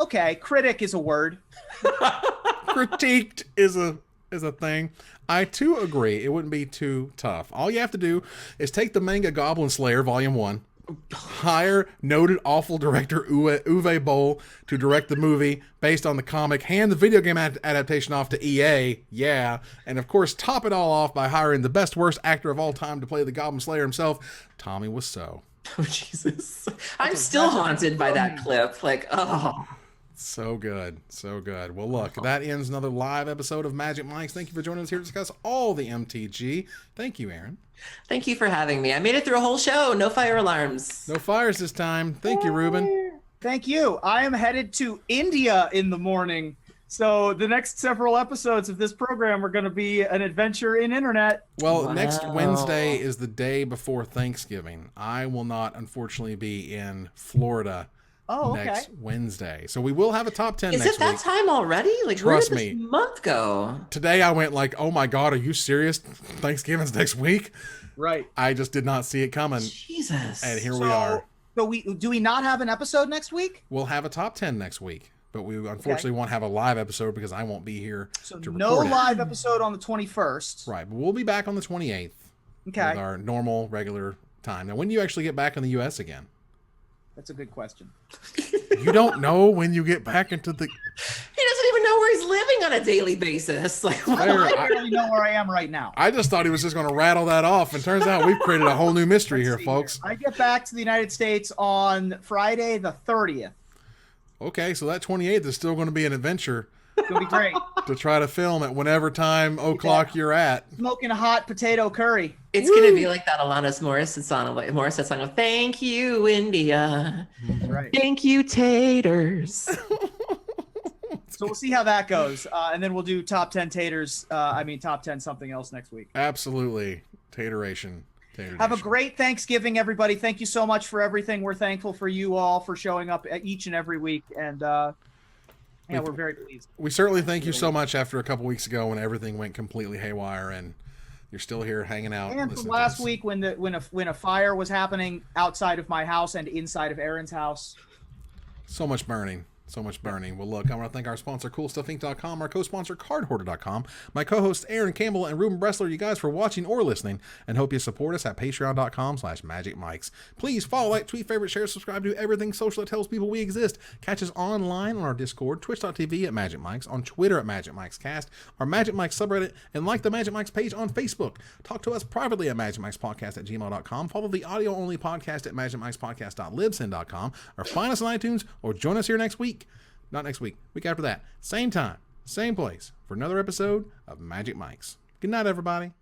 C: Okay, critic is a word.
A: Critiqued is a thing. I too agree. It wouldn't be too tough. All you have to do is take the manga Goblin Slayer Volume 1, hire noted awful director Uwe Boll to direct the movie based on the comic, hand the video game adaptation off to EA, and of course top it all off by hiring the best worst actor of all time to play the Goblin Slayer himself, Tommy Wiseau.
B: Oh, Jesus. I'm still haunted by that clip. Like, oh.
A: So good. So good. Well, look, that ends another live episode of Magic Mike's. Thank you for joining us here to discuss all the MTG. Thank you, Aaron.
B: Thank you for having me. I made it through a whole show. No fire alarms.
A: No fires this time. Thank you, Reuben.
C: Thank you. I am headed to India in the morning. So the next several episodes of this program are going to be an adventure in internet.
A: Well,
B: Wow.
A: next Wednesday is the day before Thanksgiving. I will not, unfortunately, be in Florida next Wednesday. So we will have a top 10
B: Is
A: next
B: it that
A: week.
B: time already? Like,
A: Trust
B: where did this month go?
A: Today I went like, oh my God, are you serious? Thanksgiving's next week?
C: Right.
A: I just did not see it coming.
B: Jesus.
A: And here we are.
C: So do we not have an episode next week?
A: We'll have a top 10 next week. But we unfortunately won't have a live episode because I won't be here
C: So
A: to
C: no
A: record it.
C: live episode on the 21st.
A: Right, but we'll be back on the 28th with our normal, regular time. Now, when do you actually get back in the U.S. again?
C: That's a good question.
A: You don't know when you get back into the...
B: He doesn't even know where he's living on a daily basis. Like, what?
C: I barely know where I am right now.
A: I just thought he was just going to rattle that off, and turns out we've created a whole new mystery here, folks.
C: I get back to the United States on Friday the 30th.
A: Okay, so that 28th is still going to be an adventure
C: It's going to be great.
A: to try to film at whenever time o'clock you're at.
C: Smoking a hot potato curry.
B: It's going to be like that Alanis Morissette song of Thank You, India.
C: Right.
B: Thank you, taters.
C: So we'll see how that goes. And then we'll do top 10 taters. Top 10 something else next week.
A: Absolutely. Tateration.
C: Have a great Thanksgiving, everybody. Thank you so much for everything. We're thankful for you all for showing up each and every week. And we're very pleased.
A: We certainly thank you so much after a couple weeks ago when everything went completely haywire and you're still here hanging out.
C: And from last week when a fire was happening outside of my house and inside of Aaron's house.
A: So much burning. So much burning. Well, look, I want to thank our sponsor, CoolStuffInc.com, our co-sponsor, CardHoarder.com, my co-hosts, Aaron Campbell and Reuben Bressler, you guys for watching or listening, and hope you support us at patreon.com/magicmics. Please follow, like, tweet, favorite, share, subscribe to everything social that tells people we exist. Catch us online on our Discord, twitch.tv at Magic Mics, on Twitter at Magic Mics Cast, our Magic Mics subreddit, and like the Magic Mics page on Facebook. Talk to us privately at magicmicspodcast@gmail.com. Follow the audio-only podcast at magicmicspodcast.libsyn.com, or find us on iTunes, or join us here next week. Not next week, week after that. Same time, same place for another episode of Magic Mics. Good night, everybody.